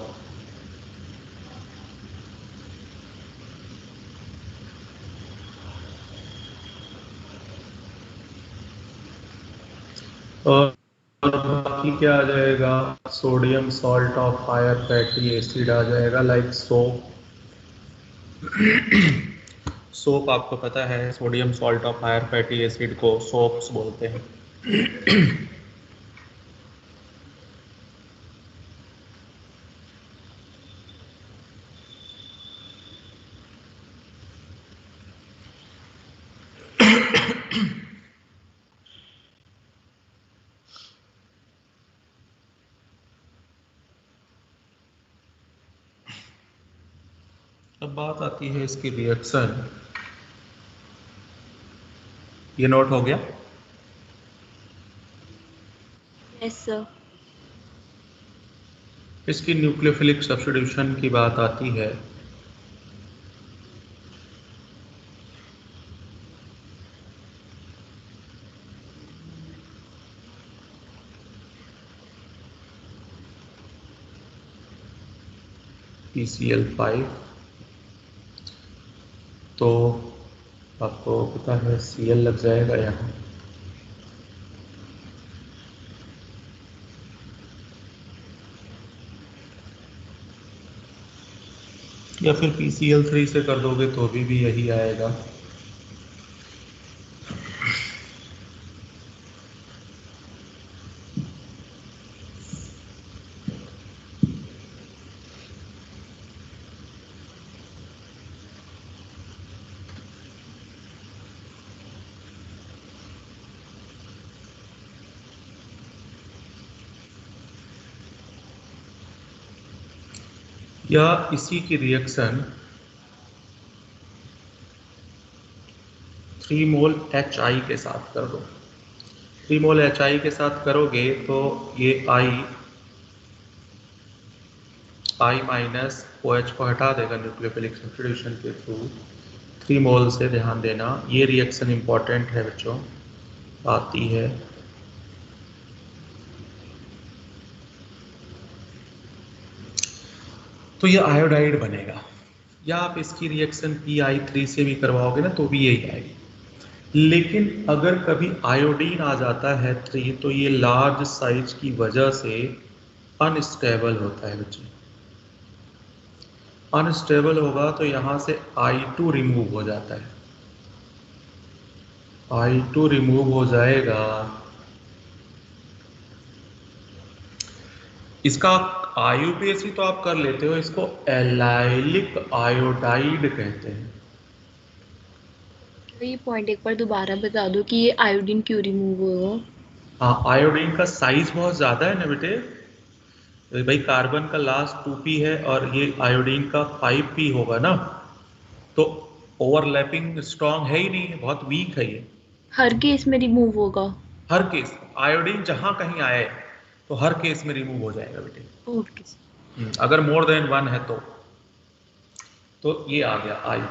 और बाकी क्या आ जाएगा, sodium salt of higher fatty acid आ जाएगा, लाइक सोप। सोप आपको पता है, sodium salt of higher fatty acid को सोप्स बोलते हैं। अब बात आती है इसकी रिएक्शन। ये नोट हो गया? Yes sir. इसकी न्यूक्लियोफिलिक सब्स्टिट्यूशन की बात आती है। PCl5, तो आपको पता है Cl लग जाएगा यहाँ, या फिर PCl3 से कर दोगे तो भी यही आएगा। या इसी की रिएक्शन 3 मोल HI के साथ कर दो। 3 मोल HI के साथ करोगे तो ये I माइनस OH को हटा देगा न्यूक्लियोफिलिक सब्स्टिट्यूशन के थ्रू। 3 मोल से ध्यान देना, ये रिएक्शन इंपॉर्टेंट है बच्चों, आती है। तो ये आयोडाइड बनेगा। या आप इसकी रिएक्शन PI3 से भी करवाओगे ना तो भी यही आएगी। लेकिन अगर कभी आयोडीन आ जाता है 3 तो ये लार्ज साइज की वजह से अनस्टेबल होता है बच्चे। अनस्टेबल होगा तो यहाँ से I2 रिमूव हो जाता है। I2 रिमूव हो जाएगा। इसका IUPAC तो आप कर लेते हो, इसको एलाइलिक आयोडाइड कहते हैं। ये पॉइंट एक बार दोबारा बता दो कि ये आयोडीन क्यों रिमूव होगा। हाँ, आयोडीन का साइज बहुत ज्यादा है ना बेटे, तो भाई कार्बन का लास्ट 2p है और ये आयोडीन का 5p होगा ना, तो ओवरलैपिंग स्ट्रॉन्ग है ही नहीं है, बहुत वीक है ये। हर केस में रिमूव होगा? हर केस, आयोडीन जहां कहीं आए तो हर केस में रिमूव हो जाएगा बेटे। ओके। अगर मोर देन 1 है तो ये आ गया आई।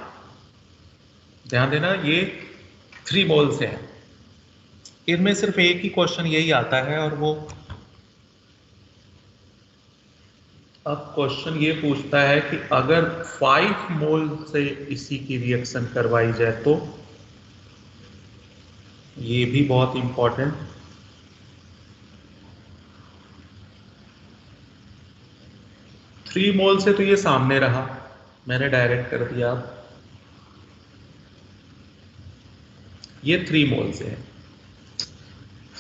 ध्यान देना ये 3 मोल से है। इनमें सिर्फ एक ही क्वेश्चन यही आता है, और वो अब क्वेश्चन ये पूछता है कि अगर 5 मोल से इसी की रिएक्शन करवाई जाए तो, ये भी बहुत इंपॉर्टेंट। थ्री मोल से तो ये सामने रहा, मैंने डायरेक्ट कर दिया। ये 3 मोल से है।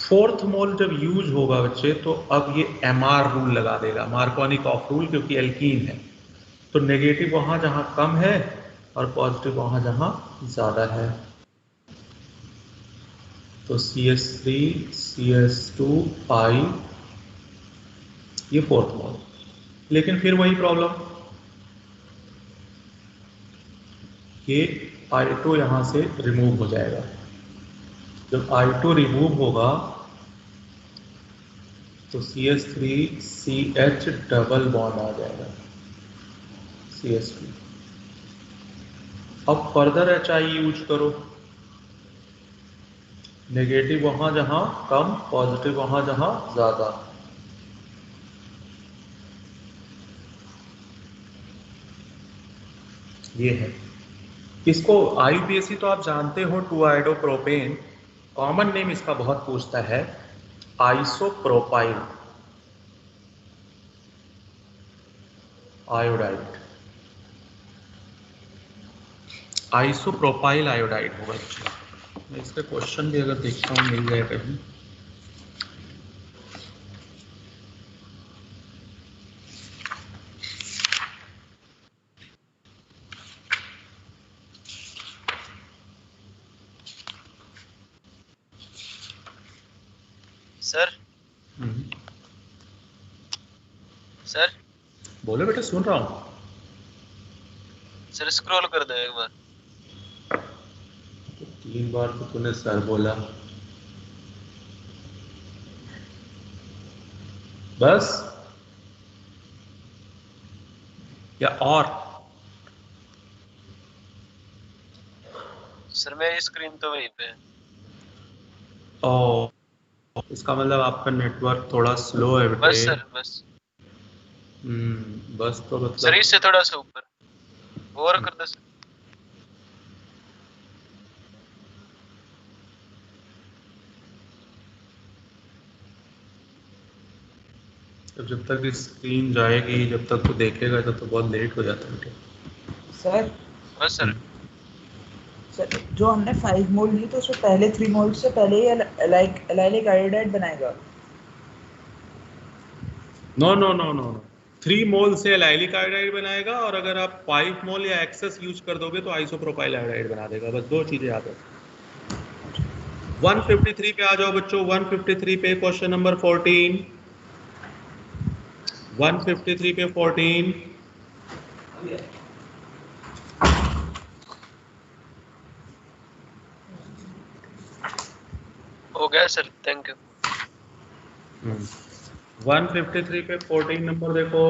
4th मोल जब यूज होगा बच्चे, तो अब ये MR रूल लगा देगा, मार्कोनिकॉफ रूल, क्योंकि एल्कीन है तो नेगेटिव वहां जहां कम है और पॉजिटिव वहां जहां ज्यादा है। तो CH3 CH2 I, ये 4th मोल। लेकिन फिर वही प्रॉब्लम, ये I2 यहां से रिमूव हो जाएगा। जब I2 रिमूव होगा तो CH3 CH डबल बॉन्ड आ जाएगा, CH2। अब फर्दर HI यूज करो, नेगेटिव वहां जहां कम, पॉजिटिव वहां जहां ज्यादा। ये है। इसको IUPAC तो आप जानते हो, 2-आयोडोप्रोपेन। कॉमन नेम इसका बहुत पूछता है, आइसोप्रोपाइल आयोडाइड। आइसोप्रोपाइल आयोडाइड होगा। मैं इसका क्वेश्चन भी अगर देखता हूँ मिल जाए कहीं। सर बोले बेटा, सुन रहा हूँ। सर स्क्रॉल कर दो एक बार। तो 3 बार तो तूने सर बोला, बस या और? सर मेरी स्क्रीन तो वहीं पे है। ओ, इसका मतलब आपका नेटवर्क थोड़ा स्लो है बेटे। बस सर बस। बस तो मतलब सर इससे थोड़ा सा ऊपर और कर दो सर। जब तक स्क्रीन जाएगी, जब तक तो देखेगा, तब तो बहुत लेट हो जाता है बेटे। सर बस सर। सर जो हमने 5 मोल ली तो उसमें पहले 3 मोल से पहले ही एलाइलिक आयोडाइड बनाएगा। No no no no no, 3 mole से एलाइलिक आयोडाइड बनाएगा, और अगर आप 5 मोल या एक्सेस यूज कर दोगे तो आइसोप्रोपाइल आयोडाइड बना देगा। बस 2 चीजें याद रखो। 153 पे आ जाओ बच्चों। 153 पे क्वेश्चन नंबर 14। 153 पे 14। हो गया सर, थैंक यू। 153 पे 14 नंबर देखो।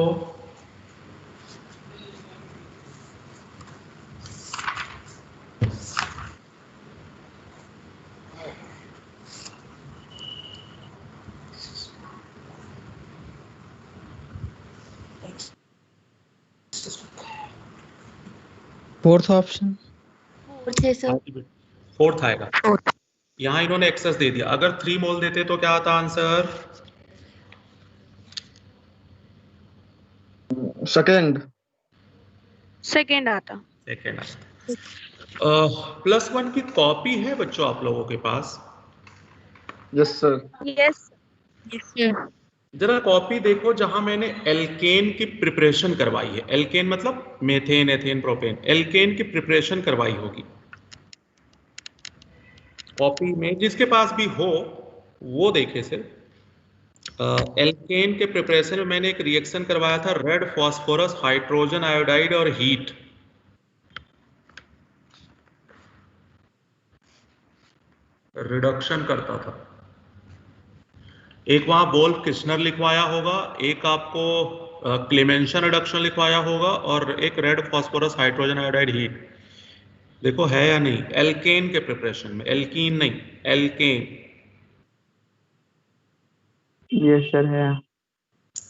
Fourth option. फोर्थ है सर। 4th आएगा। यहाँ इन्होंने एक्सेस दे दिया। अगर 3 मोल देते तो क्या आता आंसर? सेकेंड। सेकेंड आता। सेकेंड आता। +1 की कॉपी है बच्चों आप लोगों के पास? Yes sir. Yes. Yes sir. जरा कॉपी देखो जहां मैंने एल्केन की प्रिपरेशन करवाई है। एल्केन मतलब मेथेन, एथेन, प्रोपेन। एल्केन की प्रिपरेशन करवाई होगी कॉपी में, जिसके पास भी हो वो देखे सिर्फ। एल्केन के प्रिपरेशन में मैंने एक रिएक्शन करवाया था, रेड फॉस्फोरस, हाइड्रोजन आयोडाइड और हीट। रिडक्शन करता था। एक वहां बोल्फ किश्नर लिखवाया होगा, एक आपको क्लेमेंशन रिडक्शन लिखवाया होगा, और एक red phosphorus hydrogen iodide heat. देखो है या नहीं एल्केन के प्रिपरेशन में, एल्कीन नहीं, एल्केन। यस सर है।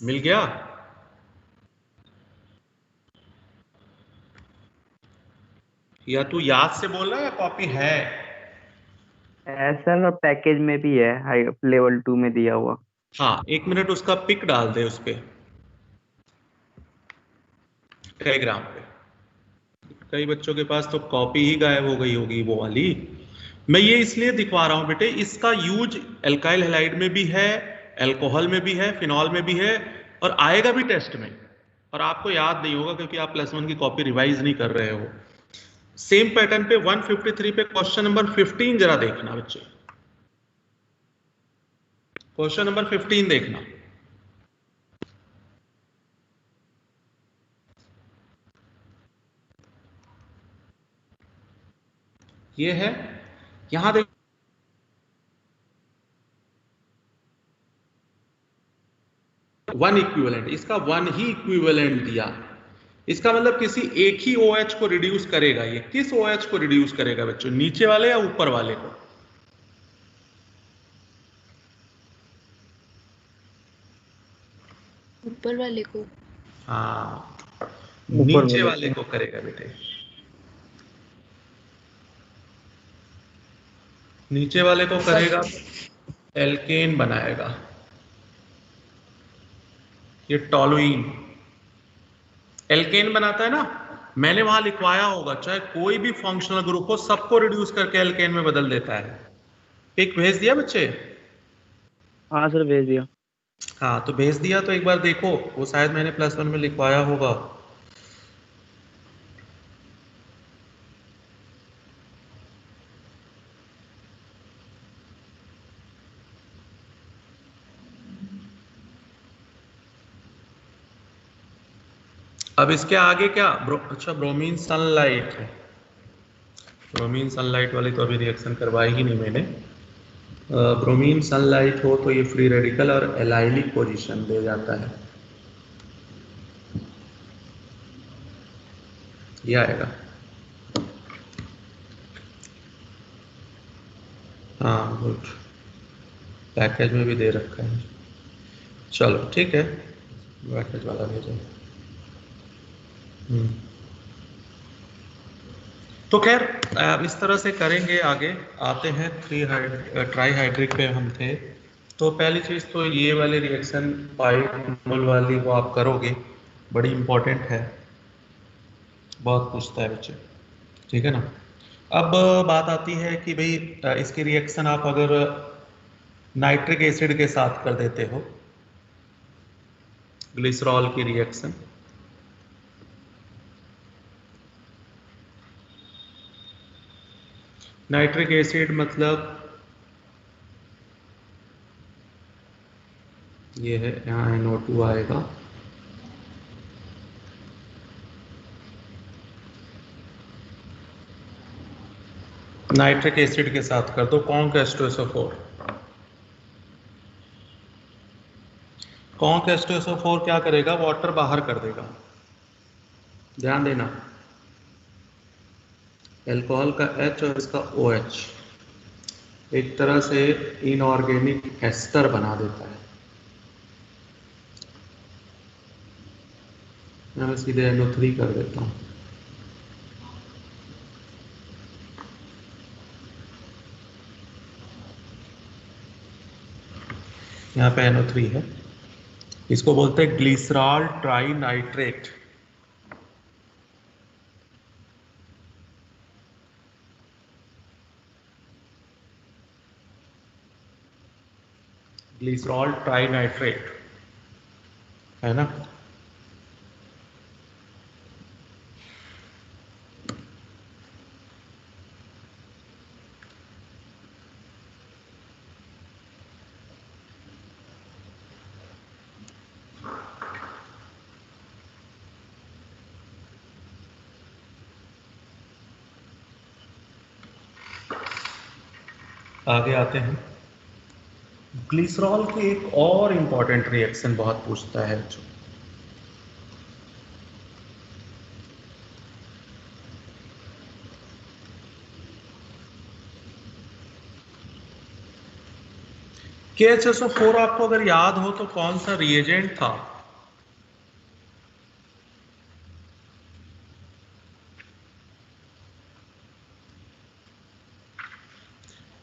मिल गया? या तू याद से बोल रहा है या कॉपी है? सर पैकेज में भी है, हाई लेवल 2 में दिया हुआ। हाँ, 1 मिनट उसका पिक डाल दे उस पे, टेलीग्राम पे। कई बच्चों के पास तो कॉपी ही गायब हो गई होगी वो वाली। मैं ये इसलिए दिखवा रहा हूं बेटे, इसका यूज एल्काइल हैलाइड में भी है, अल्कोहल में भी है, फिनॉल में भी है, और आएगा भी टेस्ट में। और आपको याद नहीं होगा क्योंकि आप +1 की कॉपी रिवाइज नहीं कर रहे हो। सेम पैटर्न पे 153 पे क्वेश्चन नंबर 15 जरा देखना बच्चे। क्वेश्चन नंबर 15 देखना। ये है, यहां देख, वन इक्विवेलेंट, इसका वन ही इक्विवेलेंट दिया। इसका मतलब किसी एक ही OH को रिड्यूस करेगा। ये किस OH को रिड्यूस करेगा बच्चों, नीचे वाले या ऊपर वाले को? ऊपर वाले को। हाँ, ऊपर नीचे वाले वाले को करेगा बेटे। नीचे वाले को करेगा, एल्केन बनाएगा। ये टॉलुइन एल्केन बनाता है ना, मैंने वहां लिखवाया होगा, चाहे कोई भी फंक्शनल ग्रुप हो सबको रिड्यूस करके एल्केन में बदल देता है। पिक भेज दिया बच्चे? हाँ सर भेज दिया। हाँ तो भेज दिया, तो एक बार देखो, वो शायद मैंने +1 में लिखवाया होगा। अब इसके आगे क्या अच्छा, ब्रोमीन सनलाइट है। ब्रोमीन सनलाइट वाली तो अभी रिएक्शन करवाई ही नहीं मैंने। ब्रोमीन सनलाइट हो तो ये फ्री रेडिकल और एलाइलिक पोजीशन दे जाता है, ये आएगा। हाँ गुड, पैकेज में भी दे रखा है। चलो ठीक है, पैकेज वाला भेजो। तो खैर इस तरह से करेंगे आगे। आते हैं ट्राईहाइड्रिक पे हम थे। तो पहली चीज़ तो ये वाली रिएक्शन 5 मोल वाली वो आप करोगे, बड़ी इंपॉर्टेंट है, बहुत पूछता है बच्चे, ठीक है ना। अब बात आती है कि भाई इसकी रिएक्शन आप अगर नाइट्रिक एसिड के साथ कर देते हो, ग्लिसरॉल की रिएक्शन, नाइट्रिक एसिड मतलब ये है, यहाँ NO2 आएगा, नाइट्रिक एसिड के साथ कर दो कॉन्क H2SO4। कॉन्क H2SO4 क्या करेगा, वाटर बाहर कर देगा। ध्यान देना, अल्कोहल का H और इसका OH एक तरह से इनऑर्गेनिक एस्टर बना देता है। मैं सीधे NO3 कर देता हूँ। यहाँ पे NO3 है, इसको बोलते हैं ग्लिसरॉल ट्राइनाइट्रेट। ग्लिसरॉल ट्राइनाइट्रेट है ना। आगे आते हैं, ग्लिसरॉल के एक और इंपॉर्टेंट रिएक्शन बहुत पूछता है जो KHSO4 आपको अगर याद हो तो कौन सा रिएजेंट था?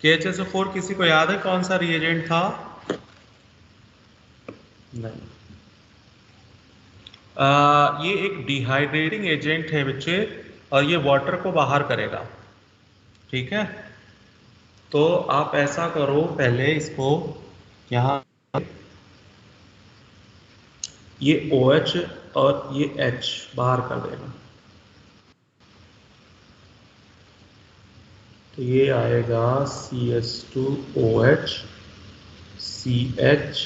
KHSO4 किसी को याद है कौन सा रिएजेंट था? नहीं। ये एक डिहाइड्रेटिंग एजेंट है बच्चे, और ये वाटर को बाहर करेगा, ठीक है। तो आप ऐसा करो, पहले इसको यहाँ ये OH और ये H बाहर कर देगा, तो ये आएगा CH2OH CH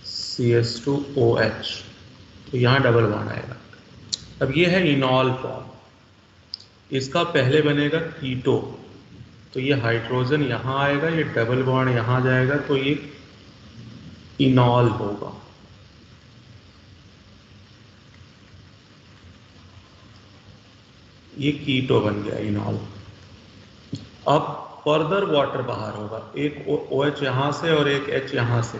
CH2OH, तो यहाँ डबल बॉन्ड आएगा। अब ये है इनॉल फॉर्म, इसका पहले बनेगा कीटो, तो ये हाइड्रोजन यहाँ आएगा, ये डबल बॉन्ड यहाँ जाएगा, तो ये इनॉल होगा। ये कीटो बन गया इनॉल। अब फर्दर वाटर बाहर होगा, एक OH यहाँ से और एक H यहाँ से।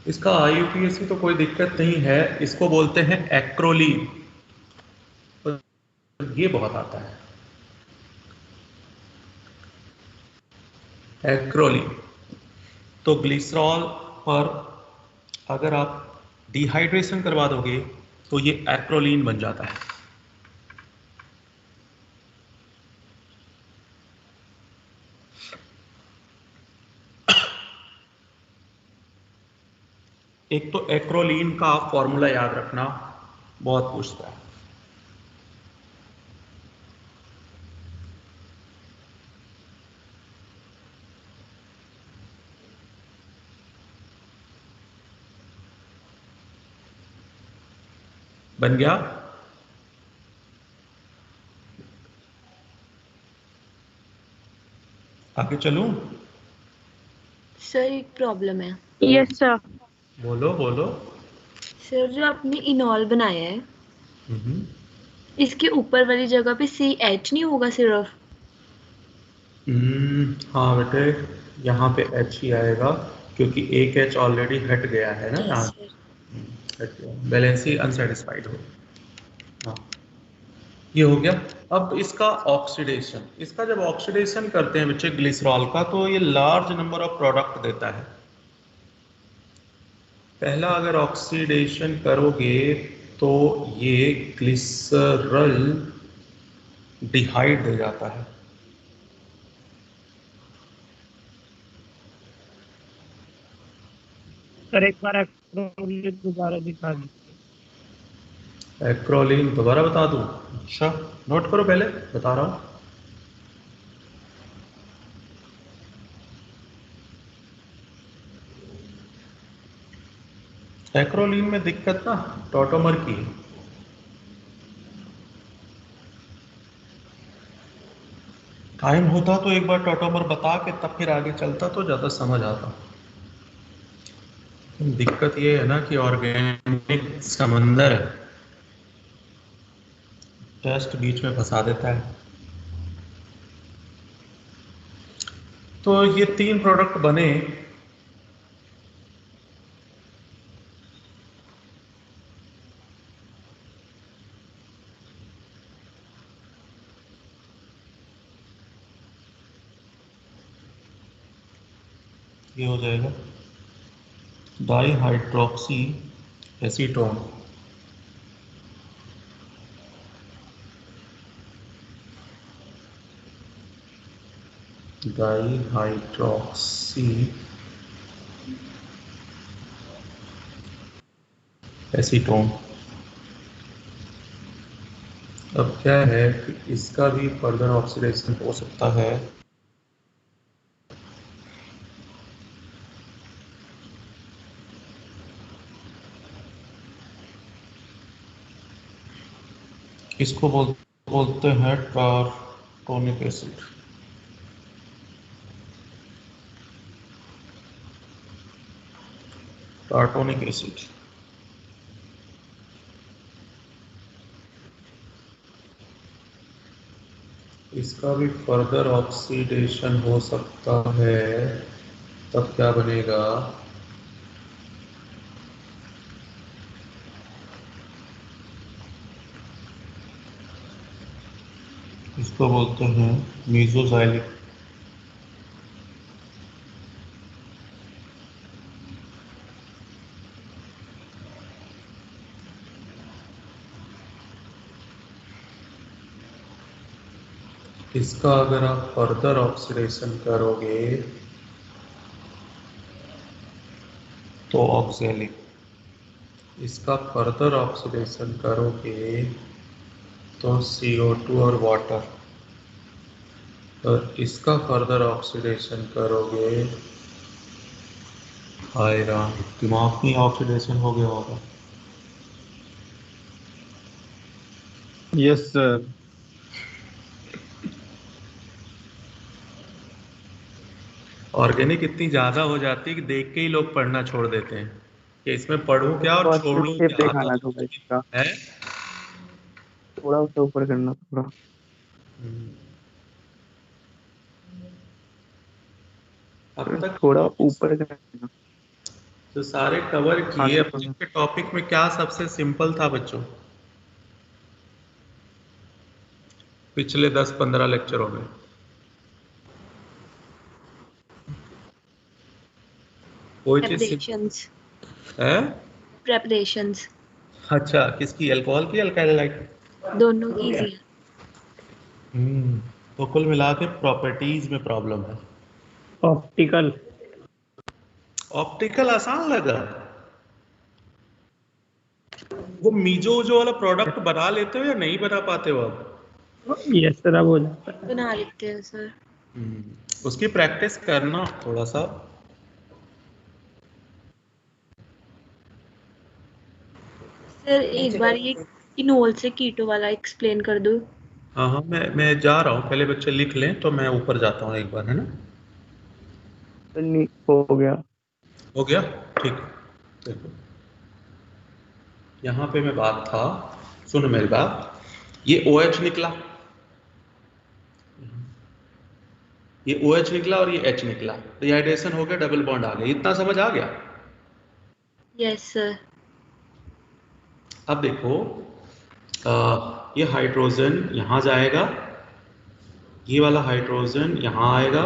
इसका IUPAC तो कोई दिक्कत नहीं है, इसको बोलते हैं एक्रोलीन, ये बहुत आता है एक्रोलीन। तो ग्लिसरॉल पर अगर आप डिहाइड्रेशन करवा दोगे तो ये एक्रोलीन बन जाता है। एक तो एक्रोलीन का फॉर्मूला याद रखना, बहुत पूछता है। बन गया? आगे चलूं? सर एक प्रॉब्लम है। Yes sir. बोलो बोलो। सर जो आपने इनॉल बनाया है, इसके ऊपर वाली जगह पे CH नहीं होगा सिर्फ? हाँ बेटे, यहाँ पे H ही आएगा, क्योंकि एक H ऑलरेडी हट गया है ना यहाँ, हट गया, बैलेंस ही अनसेटिस्फाइड हो। हाँ, ये हो गया। अब इसका ऑक्सीडेशन, इसका जब ऑक्सीडेशन करते हैं बच्चे ग्लिसरॉल का, तो ये लार्ज नंबर ऑफ प्रोडक्ट देता है। पहला अगर ऑक्सीडेशन करोगे तो ये ग्लिसरल डिहाइड दे जाता है। सर एक बार एक्रोलीन दोबारा दिखा दीजिए। एक्रोलीन दोबारा बता दूं? अच्छा, नोट करो, पहले बता रहा हूं। एक्रोलीन में दिक्कत ना टॉटोमर की है। टाइम होता तो एक बार टॉटोमर बता के तब फिर आगे चलता तो ज्यादा समझ आता। दिक्कत ये है ना कि ऑर्गेनिक समंदर है, टेस्ट बीच में फंसा देता है। तो ये 3 प्रोडक्ट बने, ये हो जाएगा डाईहाइड्रोक्सी एसीटोन, डाइहाइड्रोक्सी एसीटोन। अब क्या है कि इसका भी फर्दर ऑक्सीडेशन हो सकता है। इसको बोलते हैं टार्टोनिक एसिड। टार्टोनिक एसिड इसका भी फर्दर ऑक्सीडेशन हो सकता है। तब क्या बनेगा? इसको बोलते हैं मीसोजाइलिक। इसका अगर आप फर्दर ऑक्सीडेशन करोगे तो ऑक्सैलिक। इसका फर्दर ऑक्सीडेशन करोगे तो CO2 और वाटर। और इसका फर्दर ऑक्सीडेशन करोगे, हाय राम, दिमाग में ऑक्सीडेशन हो गया होगा। Yes, sir. ऑर्गेनिक इतनी ज्यादा हो जाती है कि देख के ही लोग पढ़ना छोड़ देते हैं कि इसमें पढ़ूं क्या और तो अच्छे छोड़ूं से क्या। दिखाना थोड़ा इसका, है थोड़ा उससे ऊपर करना थोड़ा। अब तक थोड़ा ऊपर करना। जो सारे कवर हाँ किए, थोड़ा। अपने टॉपिक में क्या सबसे सिंपल था बच्चों? पिछले 10-15 लेक्चरों में कोई चीज प्रेपरेशंस है? प्रेपरेशंस अच्छा, किसकी? अल्कोहल की, अल्काइलाइट? दोनों की जी। तो कुल मिला के प्रॉपर्टीज में प्रॉब्लम है। ऑप्टिकल। ऑप्टिकल आसान लगा। वो मीजो वाला प्रोडक्ट बना लेते हो या नहीं बना पाते हो आप? यस सर, अब हो जाता है। बना लेते हैं सर। उसकी प्रैक्टिस करना थोड़ा सा। सर एक बार ये इनोल से कीटो वाला एक्सप्लेन कर दो। हाँ हाँ, मैं जा रहा हूँ, पहले बच्चे लिख लें तो मैं ऊपर जाता हूँ एक बार, है ना? नहीं हो गया। हो गया, ठीक। देखो यहाँ पे मैं बात था, सुनो मेरी बात। ये OH निकला, ये OH निकला और ये H निकला, रिहाइड्रेशन हो गया, डबल बॉन्ड आ गया। इतना समझ आ गया? Yes sir. अब देखो, ये हाइड्रोजन यहाँ जाएगा, ये वाला हाइड्रोजन यहाँ आएगा,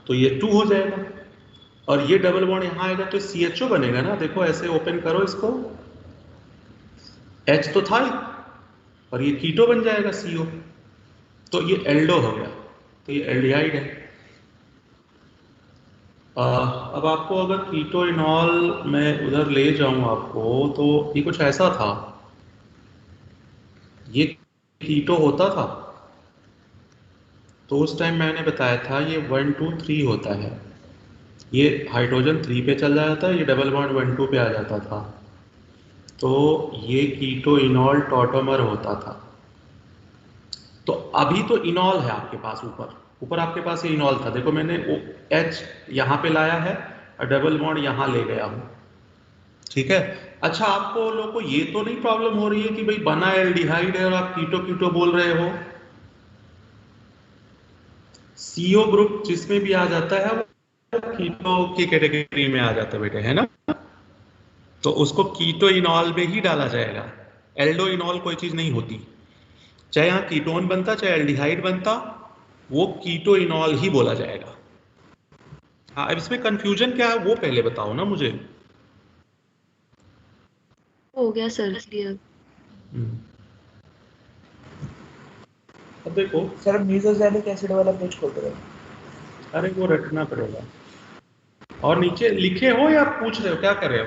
तो ये 2 हो जाएगा। और ये डबल बॉन्ड यहाँ आएगा तो CHO बनेगा ना। देखो ऐसे ओपन करो इसको, H तो था ही, और ये कीटो बन जाएगा CO। तो ये एल्डो हो गया, तो ये एल्डिहाइड है। अब आपको अगर कीटो इनॉल मैं उधर ले जाऊं आपको, तो ये कुछ ऐसा था, ये कीटो होता था। तो उस टाइम मैंने बताया था ये 1 2 3 होता है। ये हाइड्रोजन 3 पे चल जाता है, ये डबल बॉन्ड 1 2 पे आ जाता था। तो ये कीटो इनॉल टॉटोमर होता था। तो अभी तो इनॉल है आपके पास, ऊपर आपके पास ये इनॉल था। देखो मैंने H यहाँ पे लाया है और डबल बॉन्ड यहाँ ले गया हूँ, ठीक है। अच्छा, आपको लोगों को ये तो नहीं प्रॉब्लम हो रही है कि भाई बना एल्डिहाइड है और आप कीटो कीटो बोल रहे हो? CO ग्रुप जिसमें भी आ जाता है वो कीटो की कैटेगरी में आ जाता है बेटे, है ना? तो उसको कीटो इनॉल में ही डाला जाएगा। एल्डो इनॉल कोई चीज नहीं होती। चाहे यहाँ कीटोन बनता चाहे एल्डिहाइड बनता, वो कीटो इनॉल ही बोला जाएगा। हाँ, अब इसमें कंफ्यूजन क्या है वो पहले बताओ ना मुझे। हो गया सर क्लियर। अब देखो सर मीसोजैलिक एसिड वाला पेज खोल दो। अरे वो रटना पड़ेगा। और नीचे लिखे हो या पूछ रहे हो, क्या कर रहे हो?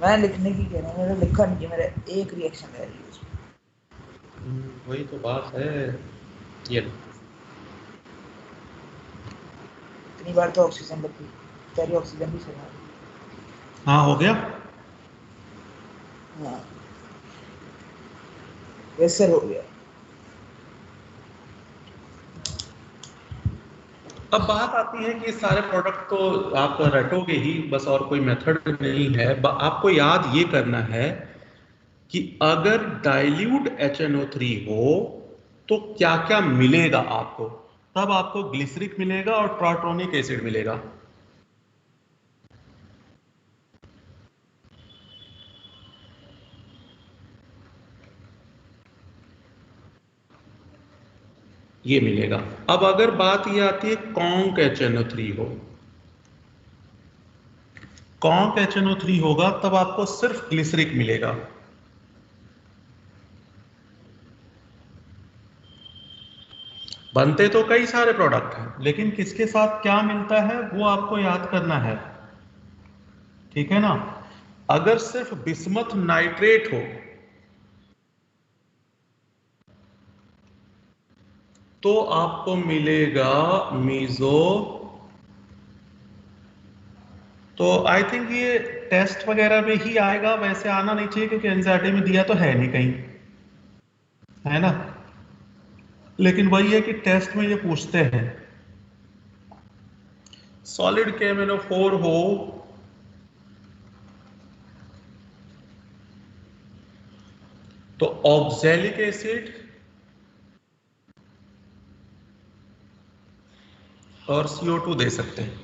मैं लिखने की कह रहा हूँ, मैंने लिखा नहीं है, मेरा एक रिएक्शन रह रही है उसमें। वही तो बात है। ये इतनी बार तो ऑक्सीजन लगी, तेरी ऑक्सीजन भी चला। हाँ हो गया। हाँ वैसे हो गया। अब बात आती है कि ये सारे प्रोडक्ट तो आप रटोगे ही बस, और कोई मेथड नहीं है। आपको याद ये करना है कि अगर डाइल्यूट HNO3 हो तो क्या क्या मिलेगा आपको। तब आपको ग्लिसरिक मिलेगा और ट्राटोनिक एसिड मिलेगा। ये मिलेगा। अब अगर बात ये आती है कॉन्क HNO3 हो, कॉन्क HNO3 होगा तब आपको सिर्फ ग्लिसरिक मिलेगा। बनते तो कई सारे प्रोडक्ट हैं, लेकिन किसके साथ क्या मिलता है वो आपको याद करना है, ठीक है ना। अगर सिर्फ बिस्मथ नाइट्रेट हो तो आपको मिलेगा मीजो। तो आई थिंक ये टेस्ट वगैरह में ही आएगा, वैसे आना नहीं चाहिए क्योंकि एनसीईआरटी में दिया तो है नहीं कहीं, है ना। लेकिन वही है कि टेस्ट में ये पूछते हैं। सॉलिड KMNO4 हो तो ऑक्सैलिक एसिड और CO2 दे सकते हैं।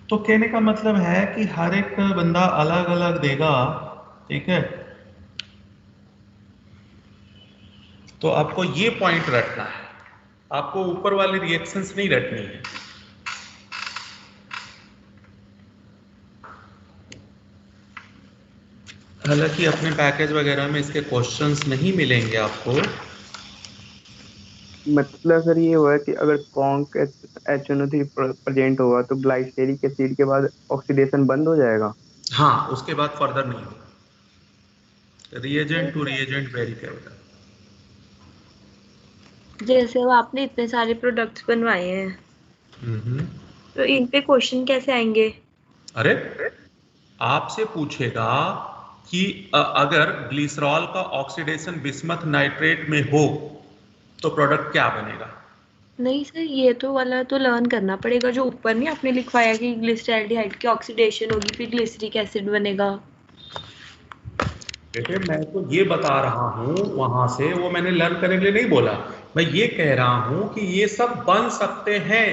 तो कहने का मतलब है कि हर एक बंदा अलग अलग देगा, ठीक है। तो आपको ये पॉइंट रखना है, आपको ऊपर वाली रिएक्शंस नहीं रखनी है। हालांकि अपने पैकेज वगैरह में इसके क्वेश्चंस नहीं मिलेंगे आपको। मतलब सर ये हुआ है कि अगर कॉन्क HNO3 प्रेजेंट होगा तो ग्लाइसेरिक एसिड के बाद ऑक्सीडेशन बंद हो जाएगा। हाँ, उसके बाद फर्दर नहीं होगा। Reagent to reagent very careful. जैसे अब आपने इतने सारे प्रोडक्ट्स बनवाए हैं, तो इन पे क्वेश्चन कैसे आएंगे? अरे आपसे पूछेगा कि अगर ग्लिसरॉल का ऑक्सीडेशन बिस्मथ नाइट्रेट में हो तो प्रोडक्ट क्या बनेगा। नहीं सर, ये तो वाला तो लर्न करना पड़ेगा, जो ऊपर नहीं आपने लिखवाया कि ग्लिसरॉल्डिहाइड की ऑक्सीडेशन होगी फिर ग्लिसरिक एसिड बनेगा। बेटे मैं तो ये बता रहा हूँ, वहां से वो मैंने लर्न करने के लिए नहीं बोला। मैं ये कह रहा हूँ कि ये सब बन सकते हैं,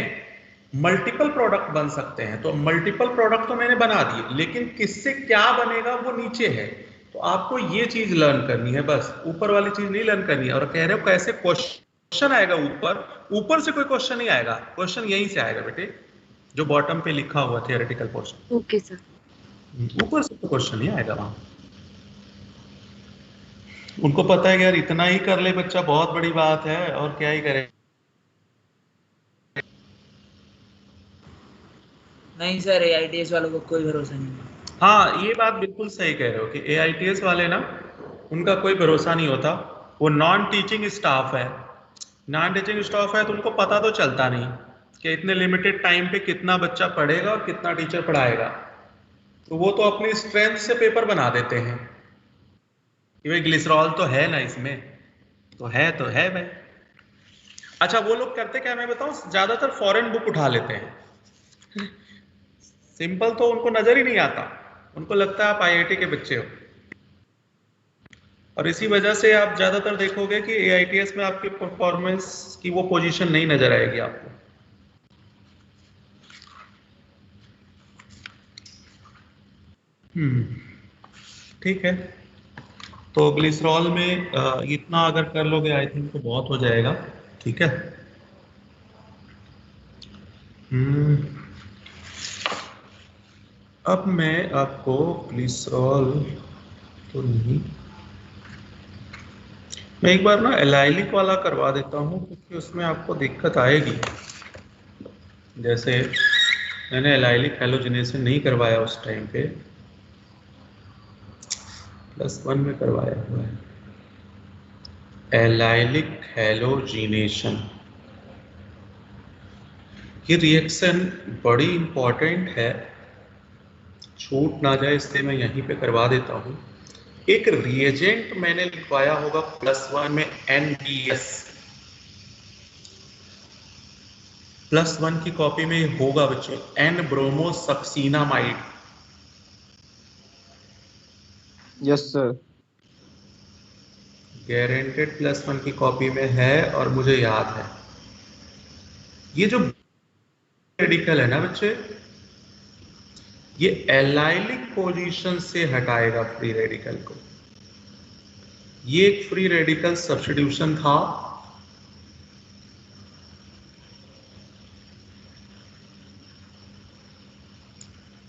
मल्टीपल प्रोडक्ट बन सकते हैं। तो मल्टीपल प्रोडक्ट तो मैंने बना दिए, लेकिन किससे क्या बनेगा वो नीचे है। तो आपको ये चीज लर्न करनी है, बस ऊपर वाली चीज नहीं लर्न करनी है। और कह रहे हो कैसे क्वेश्चन आएगा ऊपर से कोई क्वेश्चन नहीं आएगा, क्वेश्चन यहीं से आएगा बेटे, जो बॉटम पे लिखा हुआ थियोरेटिकल पोर्शन। Okay sir. ऊपर से तो क्वेश्चन नहीं आएगा वहां। उनको पता है कि यार इतना ही कर ले बच्चा बहुत बड़ी बात है, और क्या ही करे। नहीं सर, AITS वालों को कोई भरोसा नहीं है। हाँ ये बात बिल्कुल सही कह रहे हो कि AITS वाले ना, उनका कोई भरोसा नहीं होता। वो नॉन टीचिंग स्टाफ है, नॉन टीचिंग स्टाफ है तो उनको पता तो चलता नहीं कि इतने लिमिटेड टाइम पे कितना बच्चा पढ़ेगा और कितना टीचर पढ़ाएगा। तो वो तो अपनी स्ट्रेंथ से पेपर बना देते हैं कि भाई ग्लिसरॉल तो है ना इसमें, तो है भाई। अच्छा वो लोग करते क्या मैं बताऊं, ज्यादातर फॉरेन बुक उठा लेते हैं। सिंपल तो उनको नजर ही नहीं आता, उनको लगता है आप IIT के बच्चे हो। और इसी वजह से आप ज्यादातर देखोगे कि AITS में आपकी परफॉर्मेंस की वो पोजीशन नहीं नजर आएगी आपको। ठीक है, तो ग्लिसरॉल में इतना अगर कर लोगे आई थिंक तो बहुत हो जाएगा, ठीक है। अब मैं आपको ग्लिसरॉल तो नहीं, मैं एक बार ना एलाइलिक वाला करवा देता हूँ क्योंकि उसमें आपको दिक्कत आएगी। जैसे मैंने एलाइलिक हैलोजिनेशन नहीं करवाया उस टाइम पे, +1 में करवाया हुआ है एलाइलिक हैलोजिनेशन। ये रिएक्शन बड़ी इंपॉर्टेंट है, छूट ना जाए इसलिए मैं यहीं पे करवा देता हूँ। एक रिएजेंट मैंने लिखवाया होगा +1 में NBS, +1 की कॉपी में होगा बच्चे N-ब्रोमोसक्सीनामाइड। Yes sir. गारंटेड +1 की कॉपी में है और मुझे याद है। ये जो रेडिकल है ना बच्चे, ये एलाइलिक पोजीशन से हटाएगा फ्री रेडिकल को। ये एक फ्री रेडिकल सब्स्टिट्यूशन था,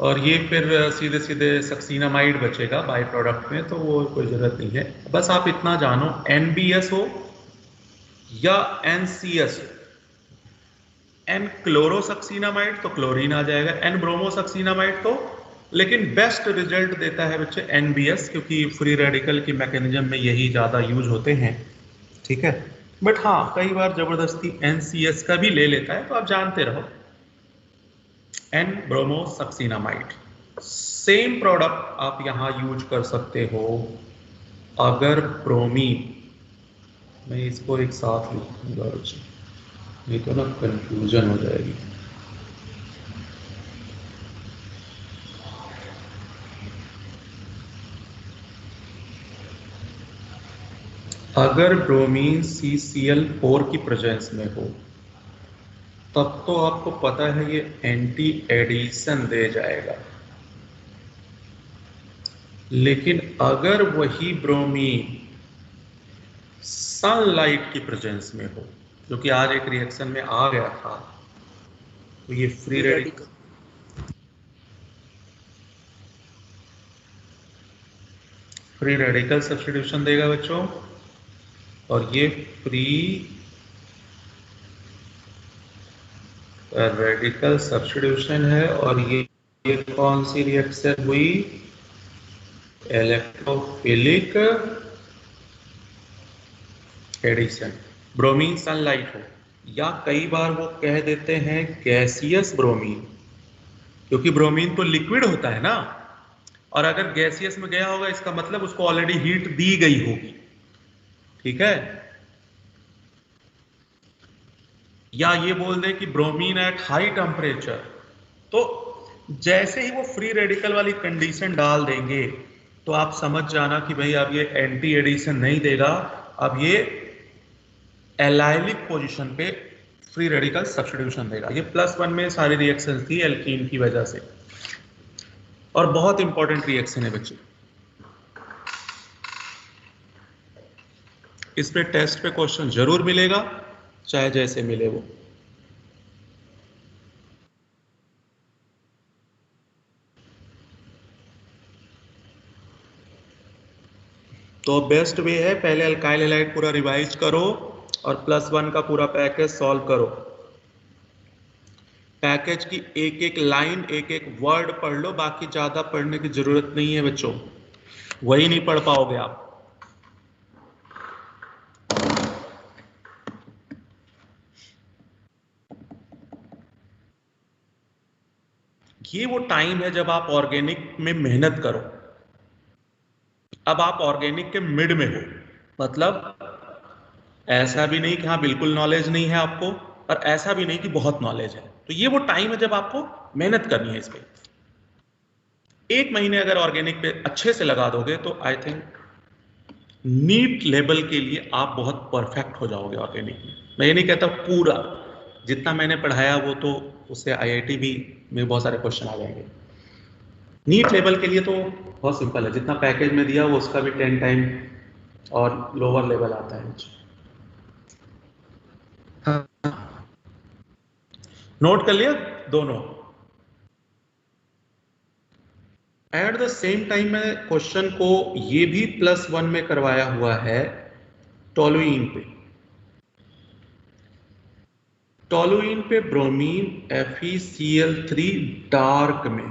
और ये फिर सीधे सीधे सक्सीनामाइड बचेगा बाय प्रोडक्ट में, तो वो कोई जरूरत नहीं है। बस आप इतना जानो, NBS हो या NCS हो, N क्लोरोसक्सीनामाइड तो क्लोरीन आ जाएगा, N ब्रोमोसक्सीनामाइड तो, लेकिन बेस्ट रिजल्ट देता है बच्चे NBS, क्योंकि फ्री रेडिकल की मैकेनिज्म में यही ज्यादा यूज होते हैं, ठीक है। बट हाँ, कई बार जबरदस्ती NCS का भी ले लेता है, तो आप जानते रहो N ब्रोमोसक्सीनामाइड। सेम प्रोडक्ट आप यहां यूज कर सकते हो अगर ब्रोमीन, मैं इसको एक साथ लिखूंगा बच्चे, नहीं तो ना कंफ्यूजन हो जाएगी। अगर ब्रोमीन CCl4 की प्रेजेंस में हो तब तो आपको पता है ये एंटी एडिशन दे जाएगा, लेकिन अगर वही ब्रोमीन सनलाइट की प्रेजेंस में हो, जो कि आज एक रिएक्शन में आ गया था, तो ये फ्री रेडिकल सब्स्टिट्यूशन देगा बच्चों, और ये फ्री रेडिकल सब्स्टिट्यूशन है। और ये कौन सी रिएक्शन हुई? Electrophilic addition. ब्रोमीन सनलाइट हो, या कई बार वो कह देते हैं गैसियस ब्रोमीन, क्योंकि ब्रोमीन तो लिक्विड होता है ना, और अगर गैसियस में गया होगा इसका मतलब उसको ऑलरेडी हीट दी गई होगी, ठीक है। या ये बोल दें कि ब्रोमीन एट हाई टेम्परेचर, तो जैसे ही वो फ्री रेडिकल वाली कंडीशन डाल देंगे तो आप समझ जाना कि भाई अब ये एंटी एडिशन नहीं देगा, अब ये एलाइलिक पोजीशन पे फ्री रेडिकल सब्स्टिट्यूशन देगा। ये +1 में सारी रिएक्शन थी एल्कीन की वजह से, और बहुत इंपॉर्टेंट रिएक्शन है बच्चे। इस पे टेस्ट पे क्वेश्चन जरूर मिलेगा, चाहे जैसे मिले वो। तो बेस्ट वे है, पहले अल्काइल हैलाइड पूरा रिवाइज करो और +1 का पूरा पैकेज सॉल्व करो। पैकेज की एक एक लाइन, एक एक वर्ड पढ़ लो, बाकी ज्यादा पढ़ने की जरूरत नहीं है बच्चों, वही नहीं पढ़ पाओगे आप। ये वो टाइम है जब आप ऑर्गेनिक में मेहनत करो। अब आप ऑर्गेनिक के मिड में हो, मतलब ऐसा भी नहीं कि हाँ बिल्कुल नॉलेज नहीं है आपको, और ऐसा भी नहीं कि बहुत नॉलेज है। तो ये वो टाइम है जब आपको मेहनत करनी है इस पे। 1 महीने अगर ऑर्गेनिक पे अच्छे से लगा दोगे तो आई थिंक नीट लेवल के लिए आप बहुत परफेक्ट हो जाओगे ऑर्गेनिक में। मैं ये नहीं कहता पूरा, जितना मैंने पढ़ाया वो तो उससे IIT भी में बहुत सारे क्वेश्चन आ जाएंगे। नीट लेवल के लिए तो बहुत सिंपल है, जितना पैकेज में दिया वो उसका भी 10 टाइम और लोअर लेवल आता है। नोट कर लिया दोनों। एट द सेम टाइम मैं क्वेश्चन को ये भी +1 में करवाया हुआ है टोलुइन पे। टोलुइन पे ब्रोमीन FeCl3 डार्क में,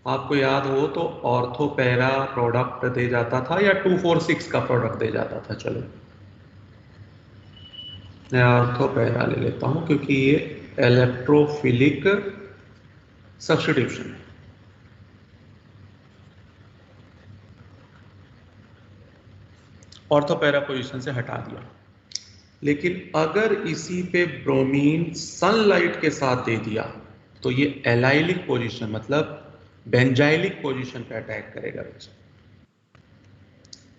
आपको याद हो तो ऑर्थो पैरा प्रोडक्ट दे जाता था या 246 का प्रोडक्ट दे जाता था। चलो मैं ऑर्थो पैरा ले लेता हूं क्योंकि ये इलेक्ट्रोफिलिक सब्स्टिट्यूशन है। ऑर्थो पैरा पोजीशन से हटा दिया। लेकिन अगर इसी पे ब्रोमीन सनलाइट के साथ दे दिया तो ये एलाइलिक पोजीशन मतलब बेंजाइलिक पोजीशन पे अटैक करेगा बच्चा।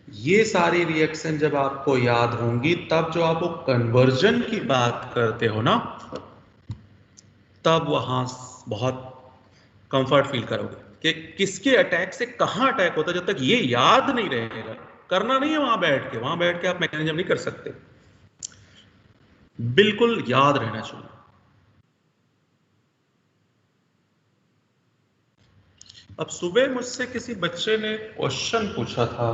ये सारी रिएक्शन जब आपको याद होंगी तब जो आप वो कन्वर्जन की बात करते हो ना, तब वहां बहुत कंफर्ट फील करोगे कि किसके अटैक से कहां अटैक होता है। जब तक ये याद नहीं रहेगा, करना नहीं है वहां बैठ के आप मैकेनिज्म नहीं कर सकते, बिल्कुल याद रहना चाहिए। अब सुबह मुझसे किसी बच्चे ने क्वेश्चन पूछा था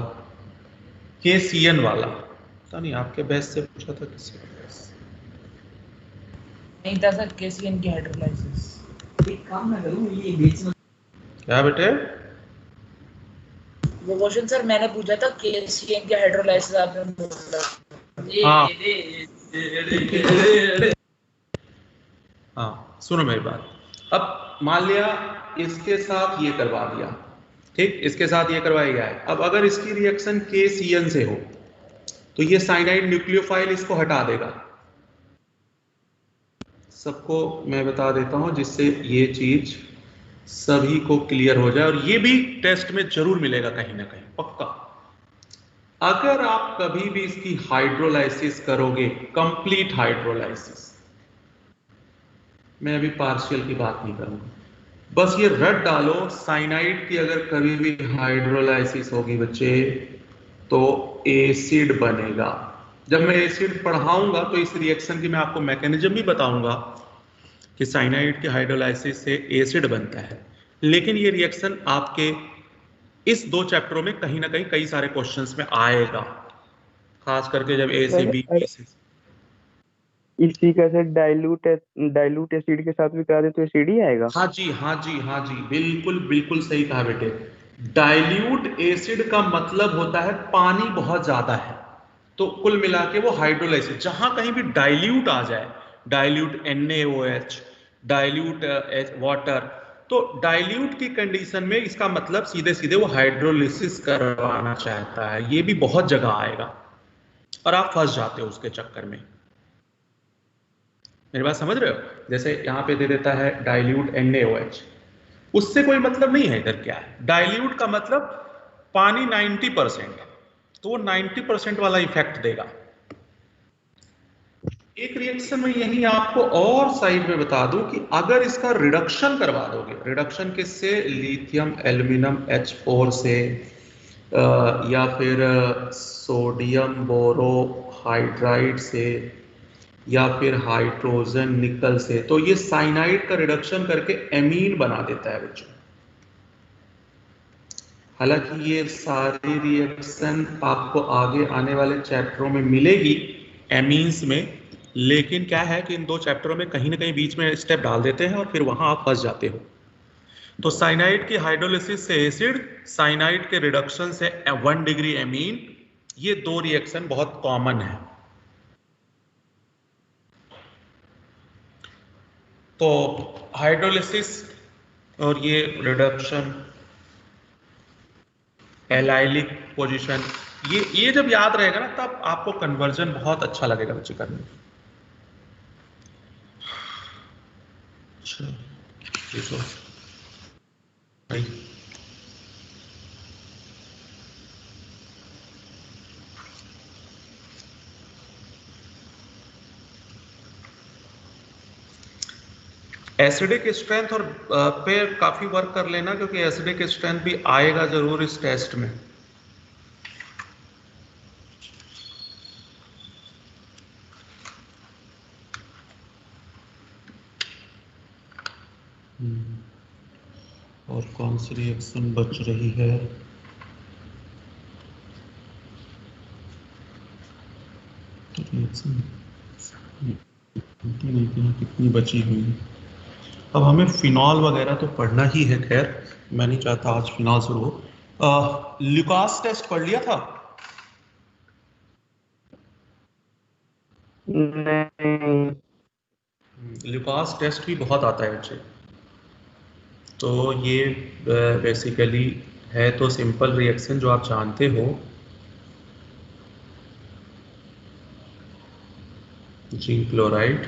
KCN वाला, पता नहीं आपके बैच से पूछा था किसी नहीं था सर, KCN की हाइड्रोलाइसिस। एक काम ना करूं, ये बेचना क्या बेटे? वो क्वेश्चन सर मैंने पूछा था, KCN की हाइड्रोलाइसिस आपने बोला। हाँ सुनो मेरी बात। अब मान लिया इसके साथ ये करवा दिया, ठीक, इसके साथ ये करवाया गया है। अब अगर इसकी रिएक्शन KCN से हो तो ये साइनाइड न्यूक्लियोफाइल इसको हटा देगा। सबको मैं बता देता हूं जिससे ये चीज सभी को क्लियर हो जाए, और ये भी टेस्ट में जरूर मिलेगा कहीं ना कहीं पक्का। अगर आप कभी भी इसकी हाइड्रोलाइसिस करोगे, कंप्लीट हाइड्रोलाइसिस, मैं अभी पार्शियल की बात नहीं करूंगा, बस ये रट डालो साइनाइड की अगर कभी भी हाइड्रोलाइसिस होगी बच्चे तो एसिड बनेगा। जब मैं एसिड पढ़ाऊंगा तो इस रिएक्शन की मैं आपको मैकेनिज्म भी बताऊंगा कि साइनाइड की हाइड्रोलाइसिस से एसिड बनता है। लेकिन ये रिएक्शन आपके इस 2 चैप्टरों में कहीं ना कहीं कई सारे क्वेश्चंस में आएगा, खास करके जब A से B से। इसी का से डाइल्यूट एसिड के साथ भी करा दे तो एसिड ही आएगा। हाँ जी, बिल्कुल बिल्कुल सही कहा बेटे। डाइल्यूट एसिड का मतलब होता है पानी बहुत ज्यादा है, तो कुल मिला के वो हाइड्रोलाइसिस, जहां कहीं भी डाइल्यूट आ जाए, डाइल्यूट NaOH, डाइल्यूट वाटर, तो डाइल्यूट की कंडीशन में इसका मतलब सीधे सीधे वो हाइड्रोलिसिस करवाना चाहता है। ये भी बहुत जगह आएगा और आप फंस जाते हो उसके चक्कर में। मेरी बात समझ रहे हो? जैसे यहाँ पे दे देता है डाइल्यूट NaOH, उससे कोई मतलब नहीं है इधर क्या है। डाइल्यूट का मतलब पानी 90% है, तो वो 90% वाला इफेक्ट देगा। एक रिएक्शन में यही आपको और साइड में बता दूं कि अगर इसका रिडक्शन करवा दोगे, रिडक्शन किससे, लिथियम एल्यूमिनियम H4 से या फिर सोडियम बोरोहाइड्राइड से या फिर हाइड्रोजन निकल से, तो ये साइनाइड का रिडक्शन करके एमीन बना देता है बच्चों। हालांकि ये सारी रिएक्शन आपको आगे आने वाले चैप्टरों में मिलेगी एमीन्स में, लेकिन क्या है कि इन 2 चैप्टरों में कहीं ना कहीं बीच में स्टेप डाल देते हैं और फिर वहां आप फंस जाते हो। तो साइनाइड की हाइड्रोलिसिस से एसिड, साइनाइड के रिडक्शन से 1 डिग्री एमीन, ये 2 रिएक्शन बहुत कॉमन है। तो हाइड्रोलिसिस और ये रिडक्शन, एलाइलिक पोजीशन, ये जब याद रहेगा ना तब आपको कन्वर्जन बहुत अच्छा लगेगा बच्चे करने में। एसिडिक स्ट्रेंथ और पे काफी वर्क कर लेना, क्योंकि एसिडिक स्ट्रेंथ भी आएगा जरूर इस टेस्ट में। और कौन सी रिएक्शन बच रही है? रिएक्शन कितनी बची हुई है। अब हमें फिनॉल वगैरह तो पढ़ना ही है, खैर मैं नहीं चाहता आज फिनॉल शुरू हो। ल्यूकास टेस्ट पढ़ लिया था? नहीं। ल्यूकास टेस्ट भी बहुत आता है बच्चे। तो ये बेसिकली है तो सिंपल रिएक्शन जो आप जानते हो, जिंक क्लोराइड।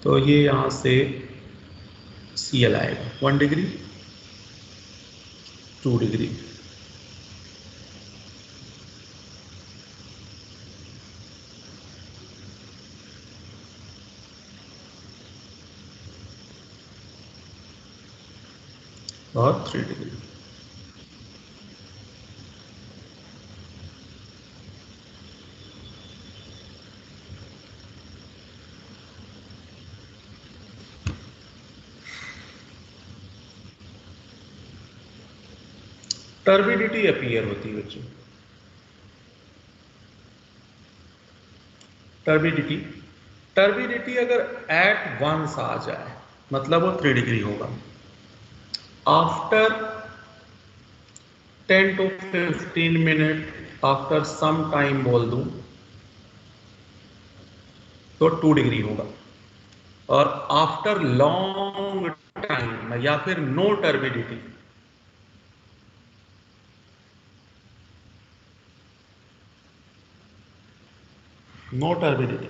तो ये यहाँ से Cl आएगा 1 डिग्री 2 डिग्री। और 3 डिग्री। टर्बिडिटी अपीयर होती है बच्चों। टर्बिडिटी अगर एट वंस आ जाए मतलब वो 3 डिग्री होगा। After 10 to 15 minute, after some time बोल दूं तो 2 डिग्री होगा। और आफ्टर लॉन्ग टाइम या फिर नो टर्बिडिटी, नो टर्बिडिटी।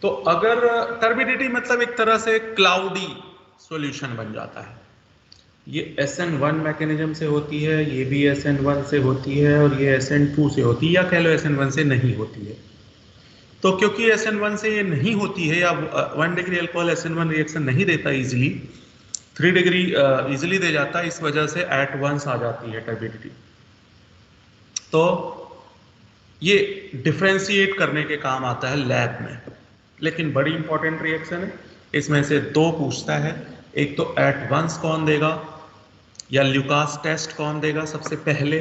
तो अगर टर्बिडिटी मतलब एक तरह से क्लाउडी सॉल्यूशन बन जाता है। ये SN1 मैकेनिज्म से होती है, ये भी SN1 से होती है, और ये SN2 से होती है, या कह लो SN1 से नहीं होती है। तो क्योंकि SN1 से ये नहीं होती है, या 1 डिग्री अल्कोहल SN1 रिएक्शन नहीं देता इजीली, 3 डिग्री इजीली दे जाता है, इस वजह से एट वंस आ जाती है टर्बिडिटी। तो ये डिफ्रेंशिएट करने के काम आता है लैब में, लेकिन बड़ी इंपॉर्टेंट रिएक्शन है। इसमें से 2 पूछता है, एक तो एट वंस कौन देगा या ल्यूकास टेस्ट कौन देगा सबसे पहले।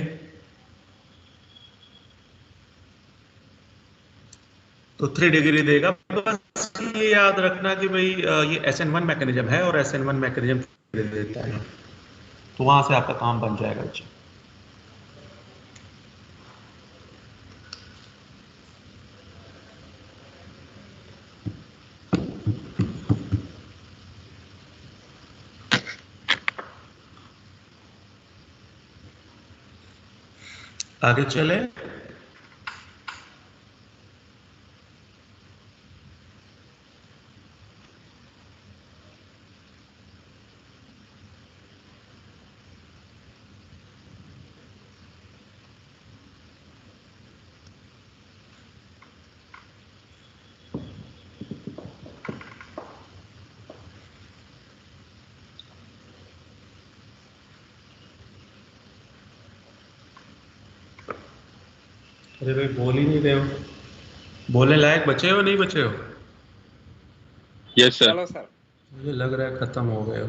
तो 3 डिग्री देगा। बस ये याद रखना कि भाई ये SN1 मैकेनिज्म है और SN1 मैकेनिज्म देता है, तो वहां से आपका काम बन जाएगा बच्चे। आगे चले। अरे भाई बोल ही नहीं रहे हो, बोलने लायक बचे हो नहीं बचे हो? Yes sir. चलो सर, मुझे लग रहा है खत्म हो गए हो।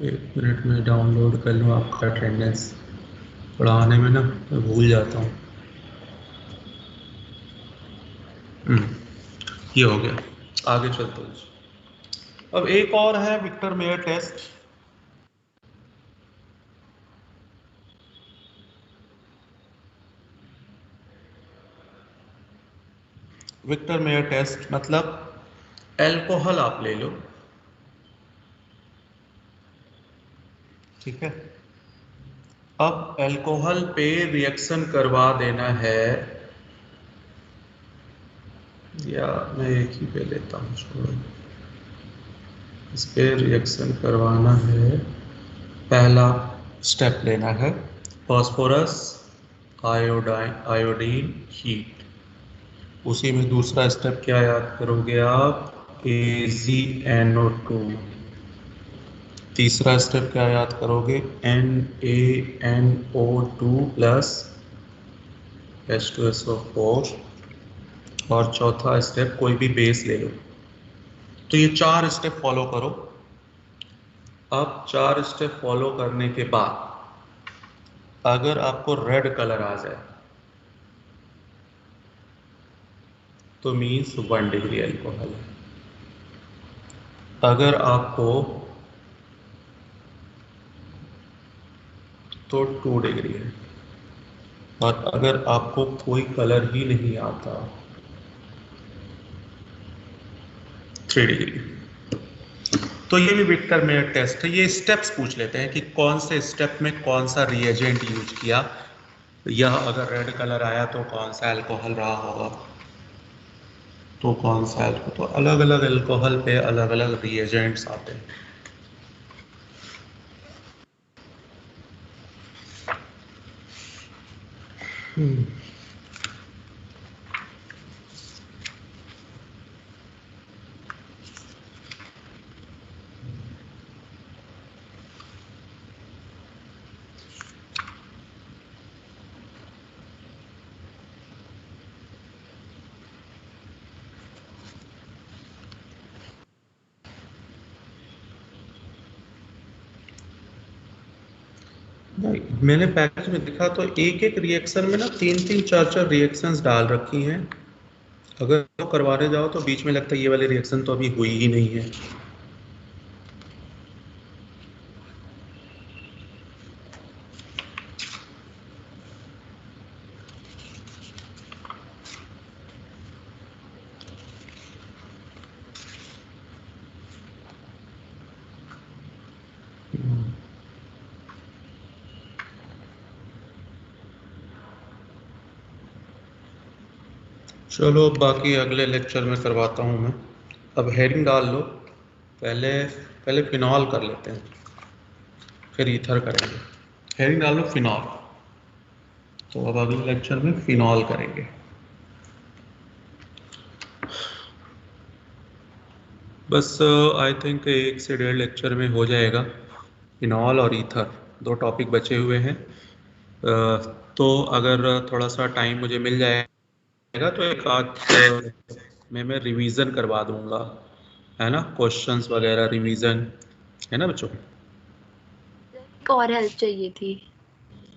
1 मिनट में डाउनलोड कर लूँ आपका अटेंडेंस, पढ़ाने में ना मैं भूल जाता हूँ। ये हो गया, आगे चलते हैं। अब एक और है Victor Meyer test. Victor Meyer test मतलब अल्कोहल आप ले लो, ठीक है। अब अल्कोहल पे रिएक्शन करवा देना है, या मैं एक ही पे लेता हूँ, छोड़ो। इस पे रिएक्शन करवाना है, पहला स्टेप लेना है फास्फोरस आयोडीन हीट। उसी में दूसरा स्टेप क्या याद करोगे आप? AgNO2। तीसरा स्टेप क्या याद करोगे? NaNO2 plus H2SO4। और चौथा स्टेप कोई भी बेस ले लो। तो ये 4 स्टेप फॉलो करो। अब 4 स्टेप फॉलो करने के बाद अगर आपको रेड कलर आ जाए तो मीन्स 1 डिग्री अल्कोहल है। अगर आपको तो 2 डिग्री है, और अगर आपको कोई कलर ही नहीं आता 3 डिग्री। तो ये भी विक्टर मेयर टेस्ट है। ये स्टेप्स पूछ लेते हैं कि कौन से स्टेप में कौन सा रिएजेंट यूज किया, या अगर रेड कलर आया तो कौन सा अल्कोहल रहा होगा, तो कौन सा अल्कोहल। तो अलग अलग अल्कोहल पे अलग अलग रिएजेंट्स आते हैं। मैंने पैकेज में देखा तो एक एक रिएक्शन में ना 3-3 4-4 रिएक्शंस डाल रखी हैं। अगर तो करवाने जाओ तो बीच में लगता है ये वाली रिएक्शन तो अभी हुई ही नहीं है। चलो अब बाकी अगले लेक्चर में करवाता हूँ मैं। अब हेरिंग डाल लो, पहले फिनॉल कर लेते हैं, फिर ईथर करेंगे। हेरिंग डाल लो, फिनॉल। तो अब अगले लेक्चर में फिनॉल करेंगे। बस आई थिंक 1 से 1.5 लेक्चर में हो जाएगा। फिनॉल और ईथर 2 टॉपिक बचे हुए हैं। तो अगर थोड़ा सा टाइम मुझे मिल जाएगा तो एक आध मैं रिवीजन करवा दूंगा, है ना, क्वेश्चंस वगैरह रिवीजन, है ना बच्चों। एक और हेल्प चाहिए थी।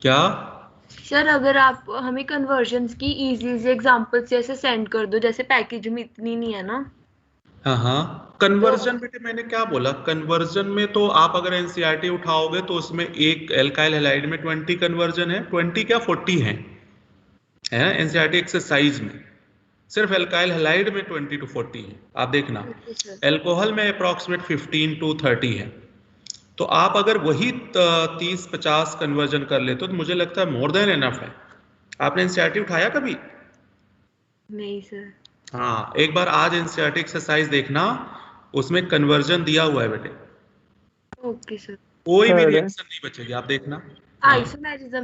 क्या सर, अगर आप हमें कन्वर्जन्स की इजी एग्जांपल्स जैसे सेंड कर दो, जैसे पैकेज में इतनी नहीं है ना। हाँ, कन्वर्जन बेटे मैंने क्या बोला, कन्वर्जन में तो आप अगर एनसीईआरटी उठाओगे तो उसमें एक एल्काइल हैलाइड में 20 कन्वर्जन है, 20 क्या 40 है ना। एनसीईआरटी एक्सरसाइज में सिर्फ एल्काइल हैलाइड में 20 to 40 है। आप देखना एल्कोहल में अप्रॉक्सीमेट 15 to 30 है। तो आप अगर वही 30-50 कन्वर्जन कर लेते हो तो मुझे लगता है मोर देन एनफ है। आपने एनसीईआरटी उठाया कभी? नहीं सर। हाँ, एक बार आज एनसीईआरटी एक्सरसाइज देखना, उसमें कन्वर्जन दिया हुआ है बेटे। Okay sir. कोई भी रिएक्शन नहीं बचेगी, आप देखना। आइसोमेरिज्म